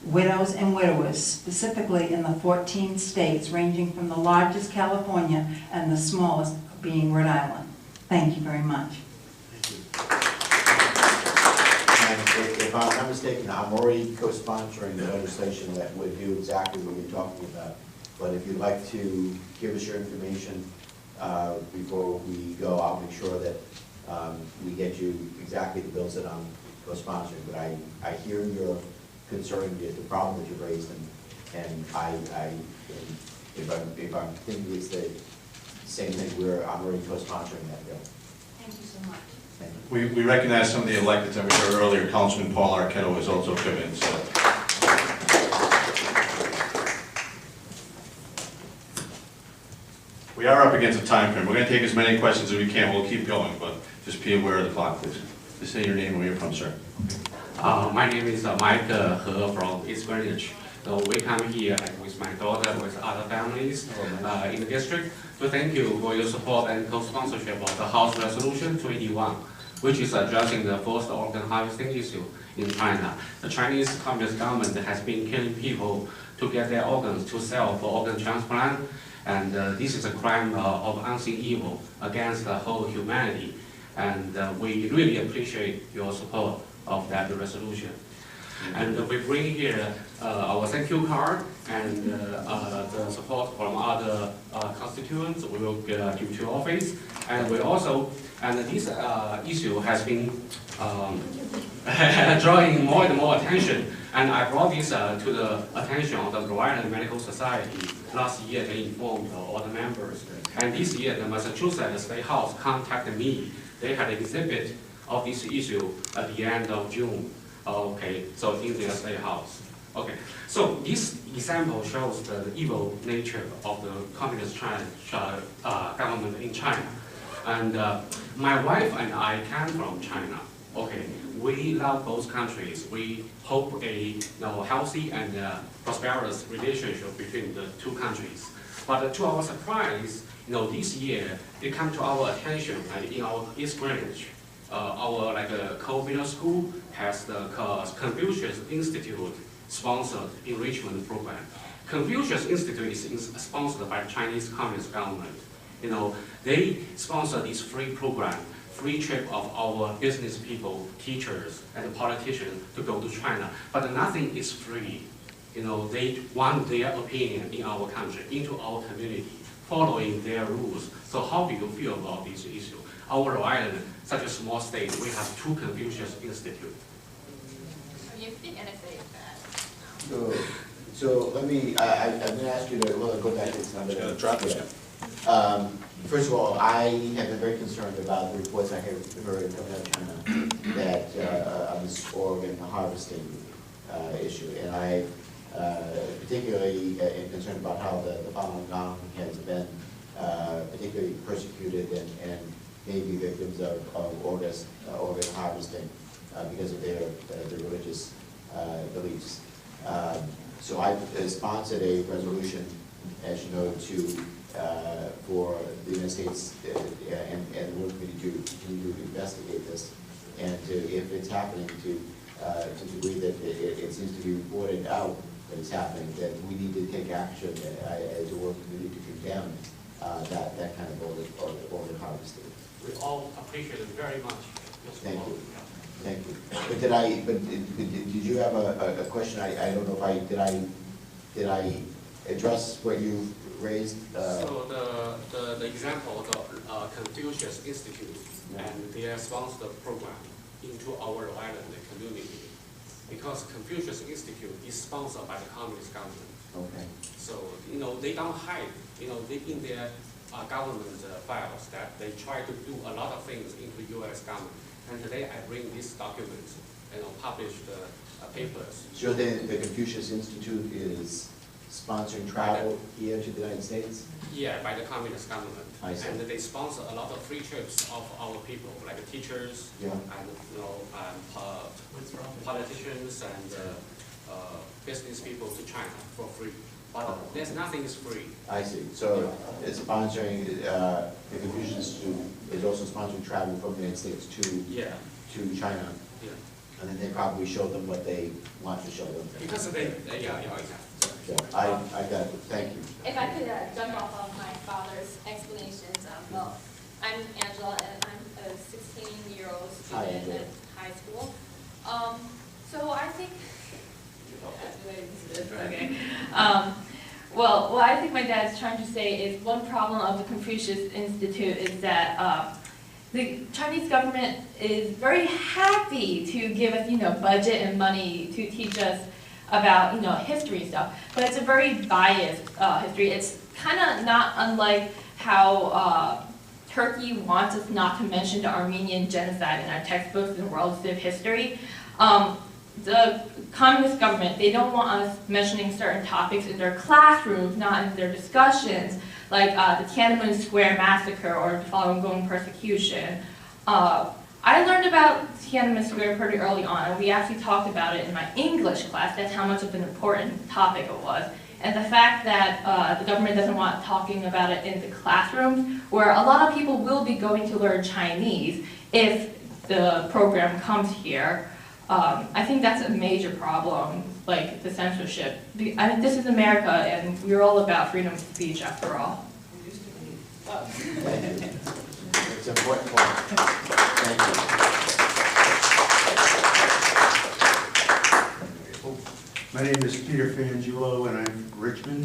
widows and widowers, specifically in the 14 states, ranging from the largest, California, and the smallest being Rhode Island. Thank you very much. And if I'm not mistaken, I'm already co-sponsoring the legislation that would do exactly what you're talking about. But if you'd like to give us your information before we go, I'll make sure that we get you exactly the bills that I'm co-sponsoring. But I hear your concern, the problem that you've raised, and if I'm thinking it's the same thing, I'm already co-sponsoring that bill. Thank you so much. Thank you. We recognize some of the electeds that we heard earlier. Councilman Paul Arquette has also come in. So. We are up against a time frame. We're going to take as many questions as we can. We'll keep going, but just be aware of the clock, please. Just say your name and where you're from, sir. My name is Mike He from East Greenwich. So we come here with my daughter, with other families in the district, to thank you for your support and co-sponsorship of the House Resolution 281, which is addressing the forced organ harvesting issue in China. The Chinese Communist government has been killing people to get their organs to sell for organ transplant, and this is a crime of unseen evil against the whole humanity. And we really appreciate your support of that resolution. And we bring here our thank you card and the support from other constituents we will give to office. And we also, and this issue has been drawing more and more attention. And I brought this to the attention of the Rhode Island Medical Society. Last year they informed all the members. And this year the Massachusetts State House contacted me. They had an exhibit of this issue at the end of June. Okay, so in their state house. Okay, so this example shows the evil nature of the communist China government in China. And my wife and I came from China. Okay, we love both countries. We hope a healthy and prosperous relationship between the two countries. But to our surprise, this year it come to our attention in our East Greenwich, our co-middle school has the Confucius Institute sponsored enrichment program. Confucius Institute is sponsored by the Chinese Communist government. They sponsor this free program, free trip of our business people, teachers, and politicians to go to China. But nothing is free. They want their opinion in our country, into our community, following their rules. So how do you feel about this issue? Our Rhode Island, such a small state, we have 2 Confucius Institutes. You speak NSA bad. So let me, I'm going to ask you to go back to this number. First of all, I have been very concerned about the reports I heard coming out of China that on this organ harvesting issue, and I particularly am concerned about how the Falun Gong has been particularly persecuted and maybe victims of organ harvesting because of their religious beliefs. So I sponsored a resolution, as you know, for the United States and the World Committee to continue to investigate this, and if it's happening, to the degree that it seems to be reported out that it's happening, that we need to take action as a World Committee to condemn that kind of organ harvesting. We all appreciate it very much. Thank you. Thank you. Did you have a question? I don't know if did I address what you raised? So the example of the Confucius Institute and their sponsored program into our Rhode Island community, because Confucius Institute is sponsored by the Communist government. Okay. So they don't hide. They in their government files that they try to do a lot of things into U.S. government. And today I bring this document, published papers. So then the Confucius Institute is sponsoring travel here to the United States? Yeah, by the Communist government. I see. And they sponsor a lot of free trips of our people, like teachers, yeah, and politicians and business people to China for free. But there's nothing is free. I see. So it's sponsoring, the Confucius Institute is also sponsoring travel from the United States to China. Yeah. And then they probably show them what they want to show them. Because they exactly. So I got it. Thank you. If I could jump off of my father's explanations, well, I'm Angela, and I'm a 16-year-old student at high school. So I think, okay. Well, what I think my dad's trying to say is one problem of the Confucius Institute is that the Chinese government is very happy to give us, budget and money to teach us about, history and stuff, but it's a very biased history. It's kind of not unlike how Turkey wants us not to mention the Armenian genocide in our textbooks in relative history. The communist government, they don't want us mentioning certain topics in their classrooms, not in their discussions, like the Tiananmen Square massacre or the Falun Gong persecution. I learned about Tiananmen Square pretty early on, and we actually talked about it in my English class. That's how much of an important topic it was. And the fact that the government doesn't want talking about it in the classrooms, where a lot of people will be going to learn Chinese if the program comes here. I think that's a major problem, like the censorship. I mean, this is America, and we're all about freedom of speech after all. Thank you. It's an important point. Thank you. My name is Peter Fangiulo, and I'm from Richmond.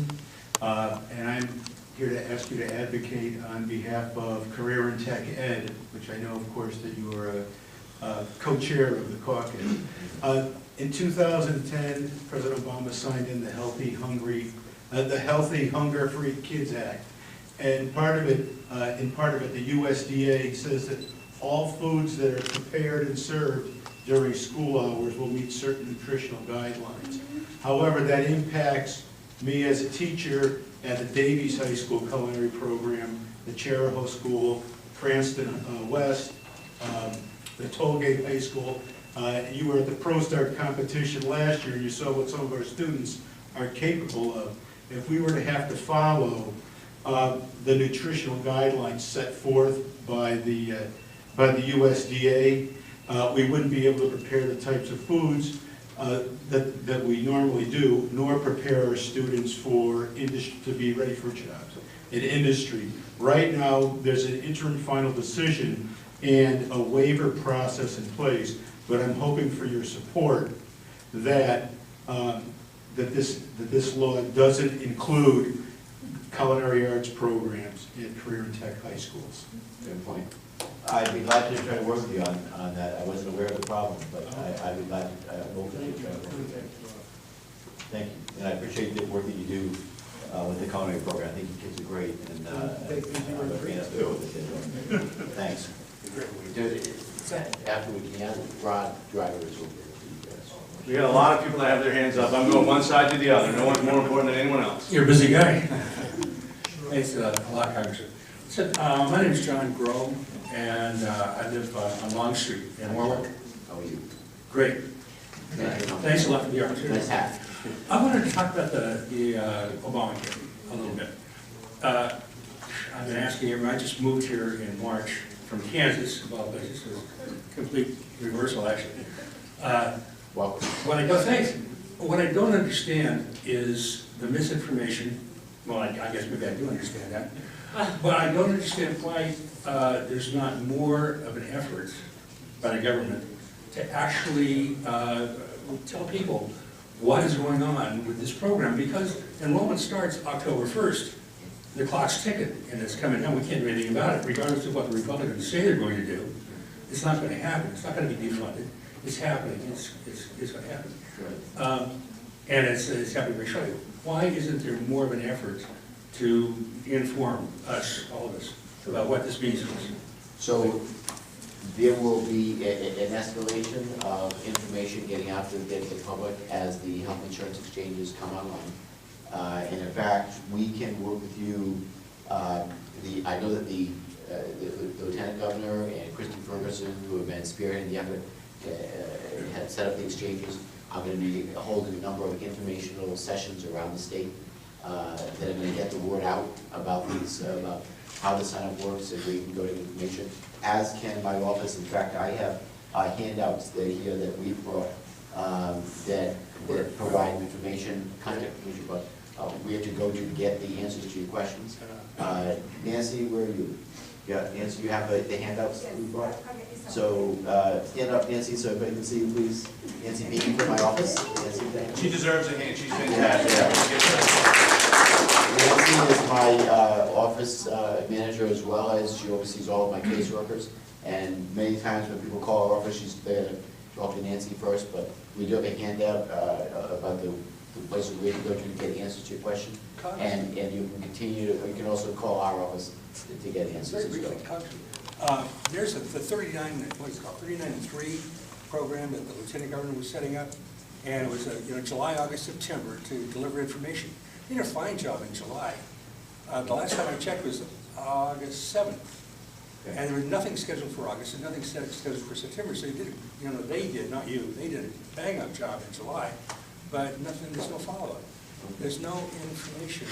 And I'm here to ask you to advocate on behalf of Career in Tech Ed, which I know, of course, that you are co-chair of the caucus. In 2010, President Obama signed in the Healthy Hunger Free Kids Act, and part of it, the USDA says that all foods that are prepared and served during school hours will meet certain nutritional guidelines. However, that impacts me as a teacher at the Davies High School culinary program, the Charahoe School, Cranston West, the Tollgate High School. You were at the Pro Start competition last year, and you saw what some of our students are capable of. If we were to have to follow the nutritional guidelines set forth by the USDA, we wouldn't be able to prepare the types of foods that we normally do, nor prepare our students for to be ready for jobs in industry. Right now, there's an interim final decision and a waiver process in place, but I'm hoping for your support that this law doesn't include culinary arts programs in career and tech high schools. Good point. I'd be glad to try to work with you on that. I wasn't aware of the problem, but I'd be glad to work with you to try to work with you. Thank you. And I appreciate the work that you do with the culinary program. I think your kids are great, and thanks. After we can, Rod drivers will be We got a lot of people that have their hands up. I'm going one side to the other. No one's more important than anyone else. You're a busy guy. Thanks a lot, Congressman. So, my name is John Grove, and I live on Long Street in Warwick. How are you? Great. Thanks a lot for the opportunity. Nice hat. I wanted to talk about the Obamacare a little bit. I've been asking everyone, I just moved here in March from Kansas. Well, this is a complete reversal, actually. Welcome. What I don't understand is the misinformation. Well, I guess maybe I do understand that. But I don't understand why there's not more of an effort by the government to actually tell people what is going on with this program, because enrollment starts October 1st. The clock's ticking, and it's coming down. We can't do anything about it, regardless of what the Republicans say they're going to do. It's not going to happen. It's not going to be defunded. It's happening. It's going to happen. And it's happening very shortly. Why isn't there more of an effort to inform us, all of us, about what this means to us? So there will be an escalation of information getting out to the public as the health insurance exchanges come online. And in fact, we can work with you. I know that the Lieutenant Governor and Kristen Ferguson, who have been spearheading the effort, had set up the exchanges. I'm going to be holding a number of informational sessions around the state that are going to get the word out about these, about how the sign-up works and where you can go to information, as can my office. In fact, I have handouts here that we brought that provide information, contact information, but where to go to get the answers to your questions. Nancy, where are you? Yeah, Nancy, you have the handouts that we brought? So stand up, Nancy, so everybody can see you, please. Nancy Beaton from my office. Nancy, thank you. She deserves a hand. She's fantastic. Nancy is my office manager, as well as she oversees all of my caseworkers. And many times when people call our office, she's there to talk to Nancy first, but we do have a handout about the places where you go to get answers to your question. And you can continue to, you can also call our office to get answers as well. There's the 39, what is it called, 39-3 program that the Lieutenant Governor was setting up, and it was July, August, September to deliver information. He did a fine job in July. The last time I checked was August 7th, and there was nothing scheduled for August and nothing scheduled for September. So they did, not you. They did a bang-up job in July, but nothing. There's no follow-up. There's no information,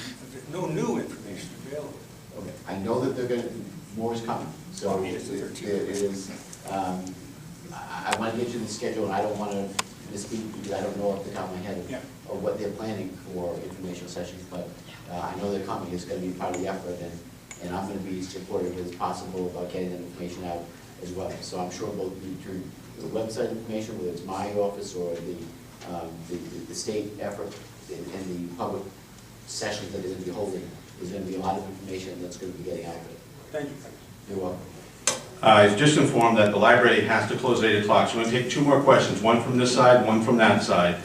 no new information available. Okay. I know that more is coming. So it is. I want to get you the schedule, and I don't want to misspeak because I don't know off the top of my head of what they're planning for informational sessions. But I know they're coming. It's going to be part of the effort, and I'm going to be supportive as possible about getting that information out as well. So I'm sure both through the website information, whether it's my office or the state effort and the public sessions that they're going to be holding, there's going to be a lot of information that's going to be getting out of it. Thank you. You're welcome. I was just informed that the library has to close at 8 o'clock, so I'm going to take two more questions, one from this side, one from that side.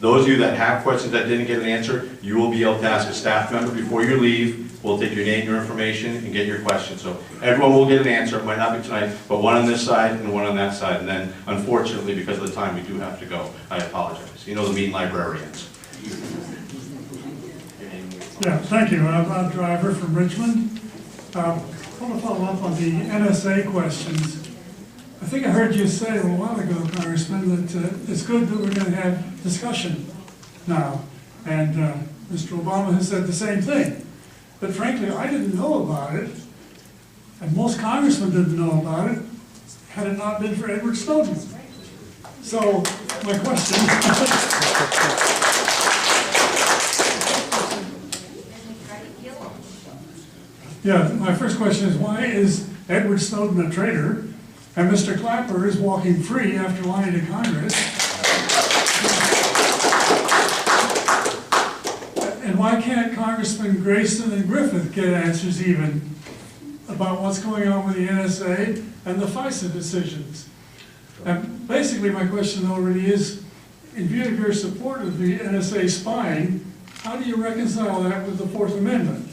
Those of you that have questions that didn't get an answer, you will be able to ask a staff member before you leave. We'll take your name, your information, and get your question. So everyone will get an answer. It might not be tonight, but one on this side and one on that side. And then, unfortunately, because of the time, we do have to go. I apologize. You know the mean librarians. Yeah, thank you. I'm a driver from Richmond. I want to follow up on the NSA questions. I think I heard you say a while ago, Congressman, that it's good that we're going to have discussion now. And Mr. Obama has said the same thing. But frankly, I didn't know about it, and most congressmen didn't know about it, had it not been for Edward Snowden. So, my question... Yeah, my first question is, why is Edward Snowden a traitor, and Mr. Clapper is walking free after lying to Congress? And why can't Congressman Cranston and Griffith get answers even about what's going on with the NSA and the FISA decisions? And basically my question already is, in view of your support of the NSA spying, how do you reconcile that with the Fourth Amendment?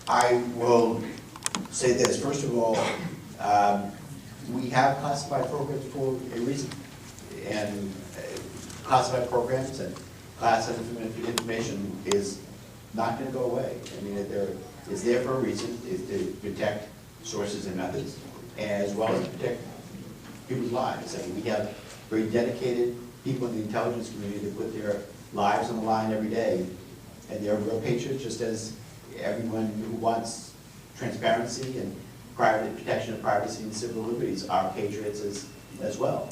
I will say this. First of all, we have classified programs for a reason. And classified programs and classified information is not going to go away. I mean, it's there for a reason. It's to protect sources and methods, as well as protect people's lives. I mean, we have very dedicated people in the intelligence community that put their lives on the line every day, and they're real patriots, just as everyone who wants transparency and protection of privacy and civil liberties are patriots as well.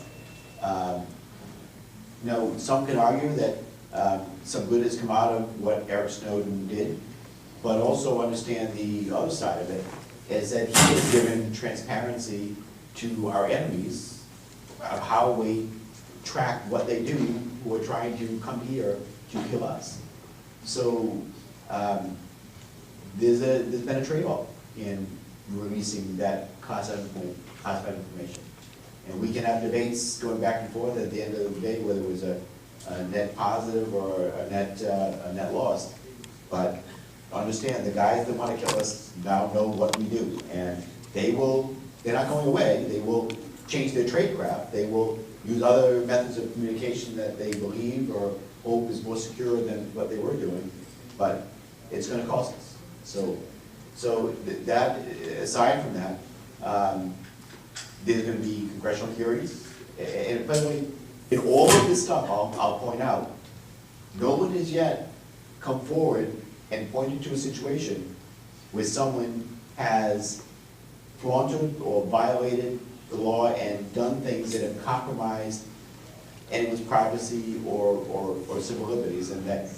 You know, some can argue that some good has come out of what Eric Snowden did, but also understand the other side of it is that he has given transparency to our enemies of how we track what they do who are trying to come here to kill us. So there's been a trade-off in releasing that classified information. And we can have debates going back and forth at the end of the day, whether it was a net positive or a net loss. But understand, the guys that want to kill us now know what we do. And they're not going away. They will change their tradecraft. They will use other methods of communication that they believe or hope is more secure than what they were doing. But it's going to cost us. So that, aside from that, there's going to be congressional hearings. And by the way, in all of this stuff, I'll point out, no one has yet come forward and pointed to a situation where someone has flaunted or violated the law and done things that have compromised anyone's privacy or civil liberties, and that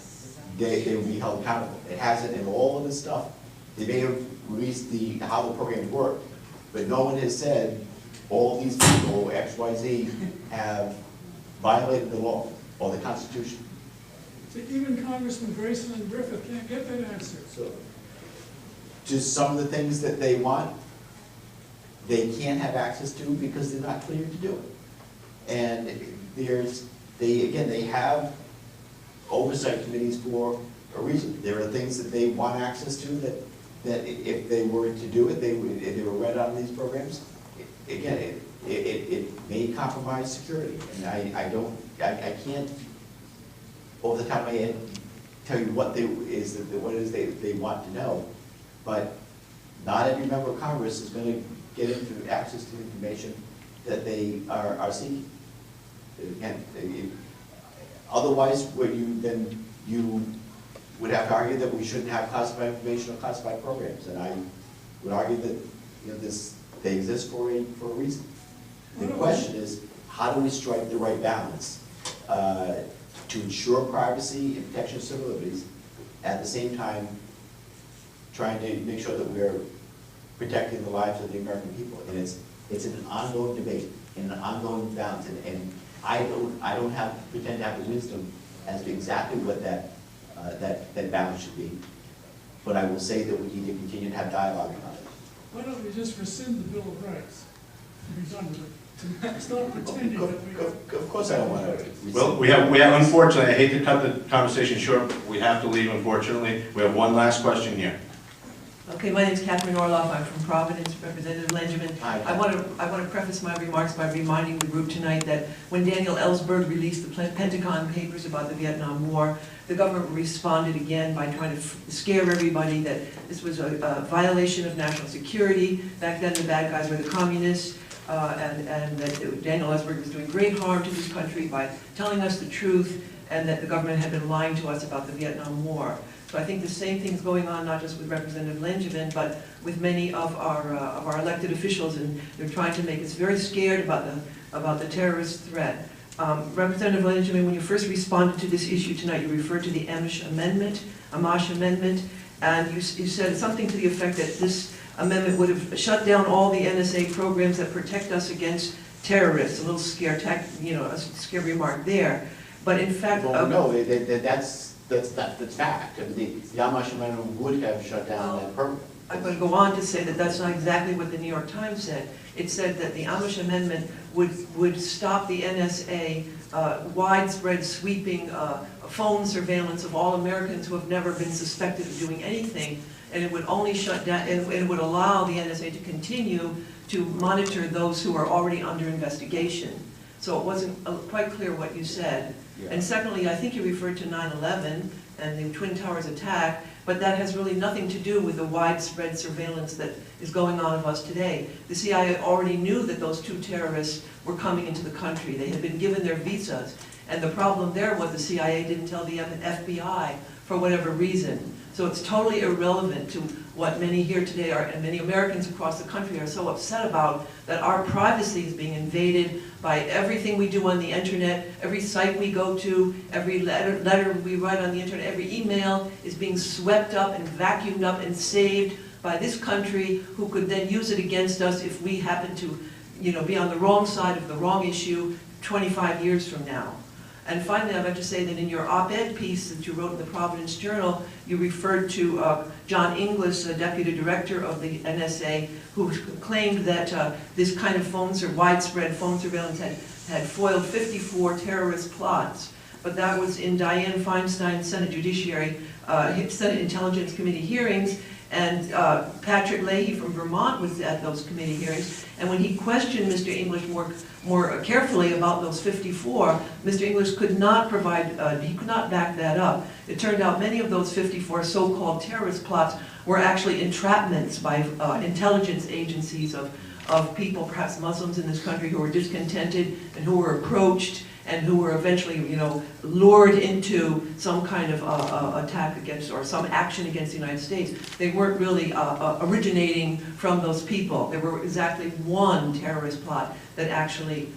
they will be held accountable. It hasn't in all of this stuff. They may have released how the program worked, but no one has said all these people, X, Y, Z, have violated the law or the Constitution. So even Congressman Grayson and Griffith can't get that answer. So, just some of the things that they want, they can't have access to because they're not cleared to do it. And they have oversight committees for a reason. There are things that they want access to that if they were to do it, if they were read on these programs, again, it may compromise security. And I can't, over the top of my head, tell you what it is they want to know. But not every member of Congress is going to get into access to information that they are seeking. Again, otherwise, you would have to argue that we shouldn't have classified information or classified programs. And I would argue that they exist for a reason. The question is, how do we strike the right balance to ensure privacy and protection of civil liberties, at the same time trying to make sure that we're protecting the lives of the American people? And it's an ongoing debate and an ongoing balance. And I don't pretend to have the wisdom as to exactly what that balance should be. But I will say that we need to continue to have dialogue about it. Why don't we just rescind the Bill of Rights and be done with it? Stop pretending that we... Of course I don't want to. Well, we have, unfortunately, I hate to cut the conversation short, but we have to leave, unfortunately. We have one last question here. Okay, my name is Catherine Orloff. I'm from Providence, Representative Langevin. Hi. I want to preface my remarks by reminding the group tonight that when Daniel Ellsberg released the Pentagon Papers about the Vietnam War, the government responded again by trying to scare everybody that this was a violation of national security. Back then, the bad guys were the communists, and that Daniel Ellsberg was doing great harm to this country by telling us the truth, and that the government had been lying to us about the Vietnam War. So I think the same thing is going on, not just with Representative Langevin, but with many of our elected officials, and they're trying to make us very scared about the terrorist threat. Representative Langevin, when you first responded to this issue tonight, you referred to the Amish Amendment, and you said something to the effect that this amendment would have shut down all the NSA programs that protect us against terrorists. A little scare remark there. But in fact, well, no, that's fact. The Amish Amendment would have shut down that program. I'm going to go on to say that that's not exactly what the New York Times said. It said that the Amish Amendment would stop the NSA widespread sweeping phone surveillance of all Americans who have never been suspected of doing anything, and it would only shut down, and it would allow the NSA to continue to monitor those who are already under investigation. So it wasn't quite clear what you said. Yeah. And secondly, I think you referred to 9/11 and the Twin Towers attack, but that has really nothing to do with the widespread surveillance that is going on of us today. The CIA already knew that those two terrorists were coming into the country. They had been given their visas, and the problem there was the CIA didn't tell the FBI for whatever reason. So it's totally irrelevant to what many here today are, and many Americans across the country are so upset about, that our privacy is being invaded by everything we do on the internet, every site we go to, every letter we write on the internet, every email is being swept up and vacuumed up and saved by this country, who could then use it against us if we happen to, be on the wrong side of the wrong issue 25 years from now. And finally, I'd like to say that in your op-ed piece that you wrote in the Providence Journal, you referred to John Inglis, Deputy Director of the NSA, who claimed that this kind of widespread phone surveillance had foiled 54 terrorist plots. But that was in Dianne Feinstein's Senate Senate Intelligence Committee hearings, and Patrick Leahy from Vermont was at those committee hearings. And when he questioned Mr. English more carefully about those 54, Mr. English could not he could not back that up. It turned out many of those 54 so-called terrorist plots were actually entrapments by intelligence agencies of people, perhaps Muslims in this country, who were discontented and who were approached and who were eventually, lured into some kind of attack against, or some action against the United States. They weren't really originating from those people. There were exactly one terrorist plot that actually,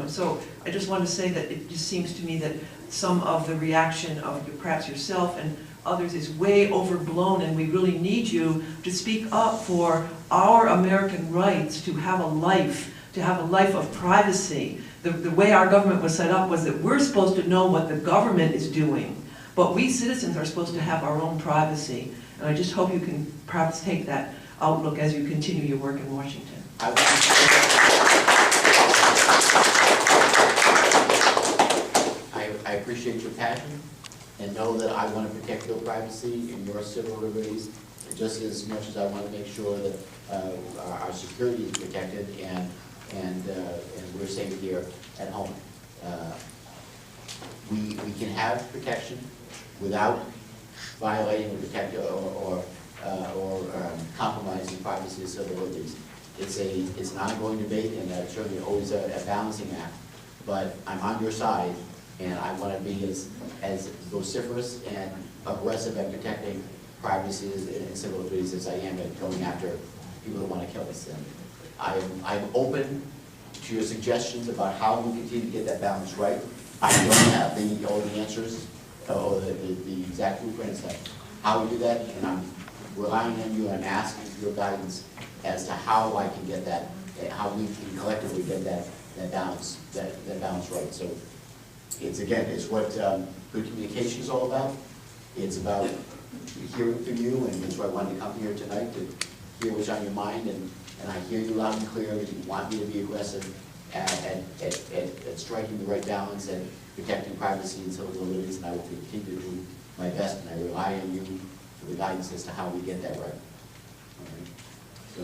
so I just want to say that it just seems to me that some of the reaction of perhaps yourself and others is way overblown, and we really need you to speak up for our American rights to have a life of privacy. The way our government was set up was that we're supposed to know what the government is doing, but we citizens are supposed to have our own privacy. And I just hope you can perhaps take that outlook as you continue your work in Washington. I appreciate your passion, and know that I want to protect your privacy and your civil liberties just as much as I want to make sure that our security is protected and we're safe here at home. We can have protection without violating or compromising privacy and civil liberties. It's an ongoing debate, and certainly always a balancing act. But I'm on your side, and I want to be as vociferous and aggressive at protecting privacy and civil liberties as I am at going after people who want to kill us. And I'm open to your suggestions about how we continue to get that balance right. I don't have all the answers or the exact blueprints of how we do that, and I'm relying on you and I'm asking for your guidance as to how I can get that, how we can collectively get that balance right. So it's what good communication is all about. It's about hearing from you, and that's why I wanted to come here tonight, to hear what's on your mind, and I hear you loud and clear. You want me to be aggressive at striking the right balance and protecting privacy and civil liberties, and I will continue to do my best, and I rely on you for the guidance as to how we get that right. So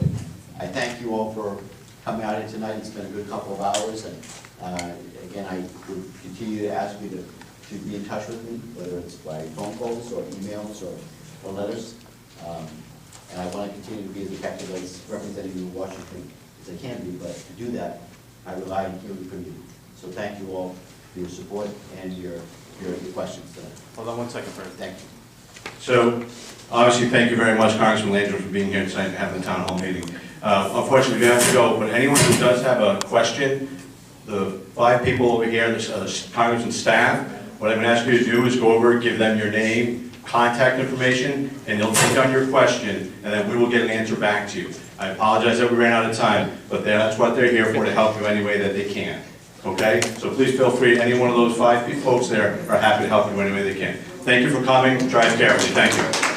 I thank you all for coming out here tonight. It's been a good couple of hours, and again, I would continue to ask you to be in touch with me, whether it's by phone calls or emails or letters. And I want to continue to be as effective as representing you in Washington as I can be, but to do that, I rely on hearing from you. So thank you all for your support and your questions tonight. Hold on one second, Frank. Thank you. So, obviously, thank you very much, Congressman Langevin, for being here tonight and having the town hall meeting. Unfortunately, we have to go, but anyone who does have a question, the 5 people over here, the Congressman staff, what I'm going to ask you to do is go over, give them your name, contact information, and they'll take on your question, and then we will get an answer back to you. I apologize that we ran out of time, but that's what they're here for, to help you any way that they can. Okay? So please feel free, any one of those 5 folks there are happy to help you any way they can. Thank you for coming. Drive carefully. Thank you.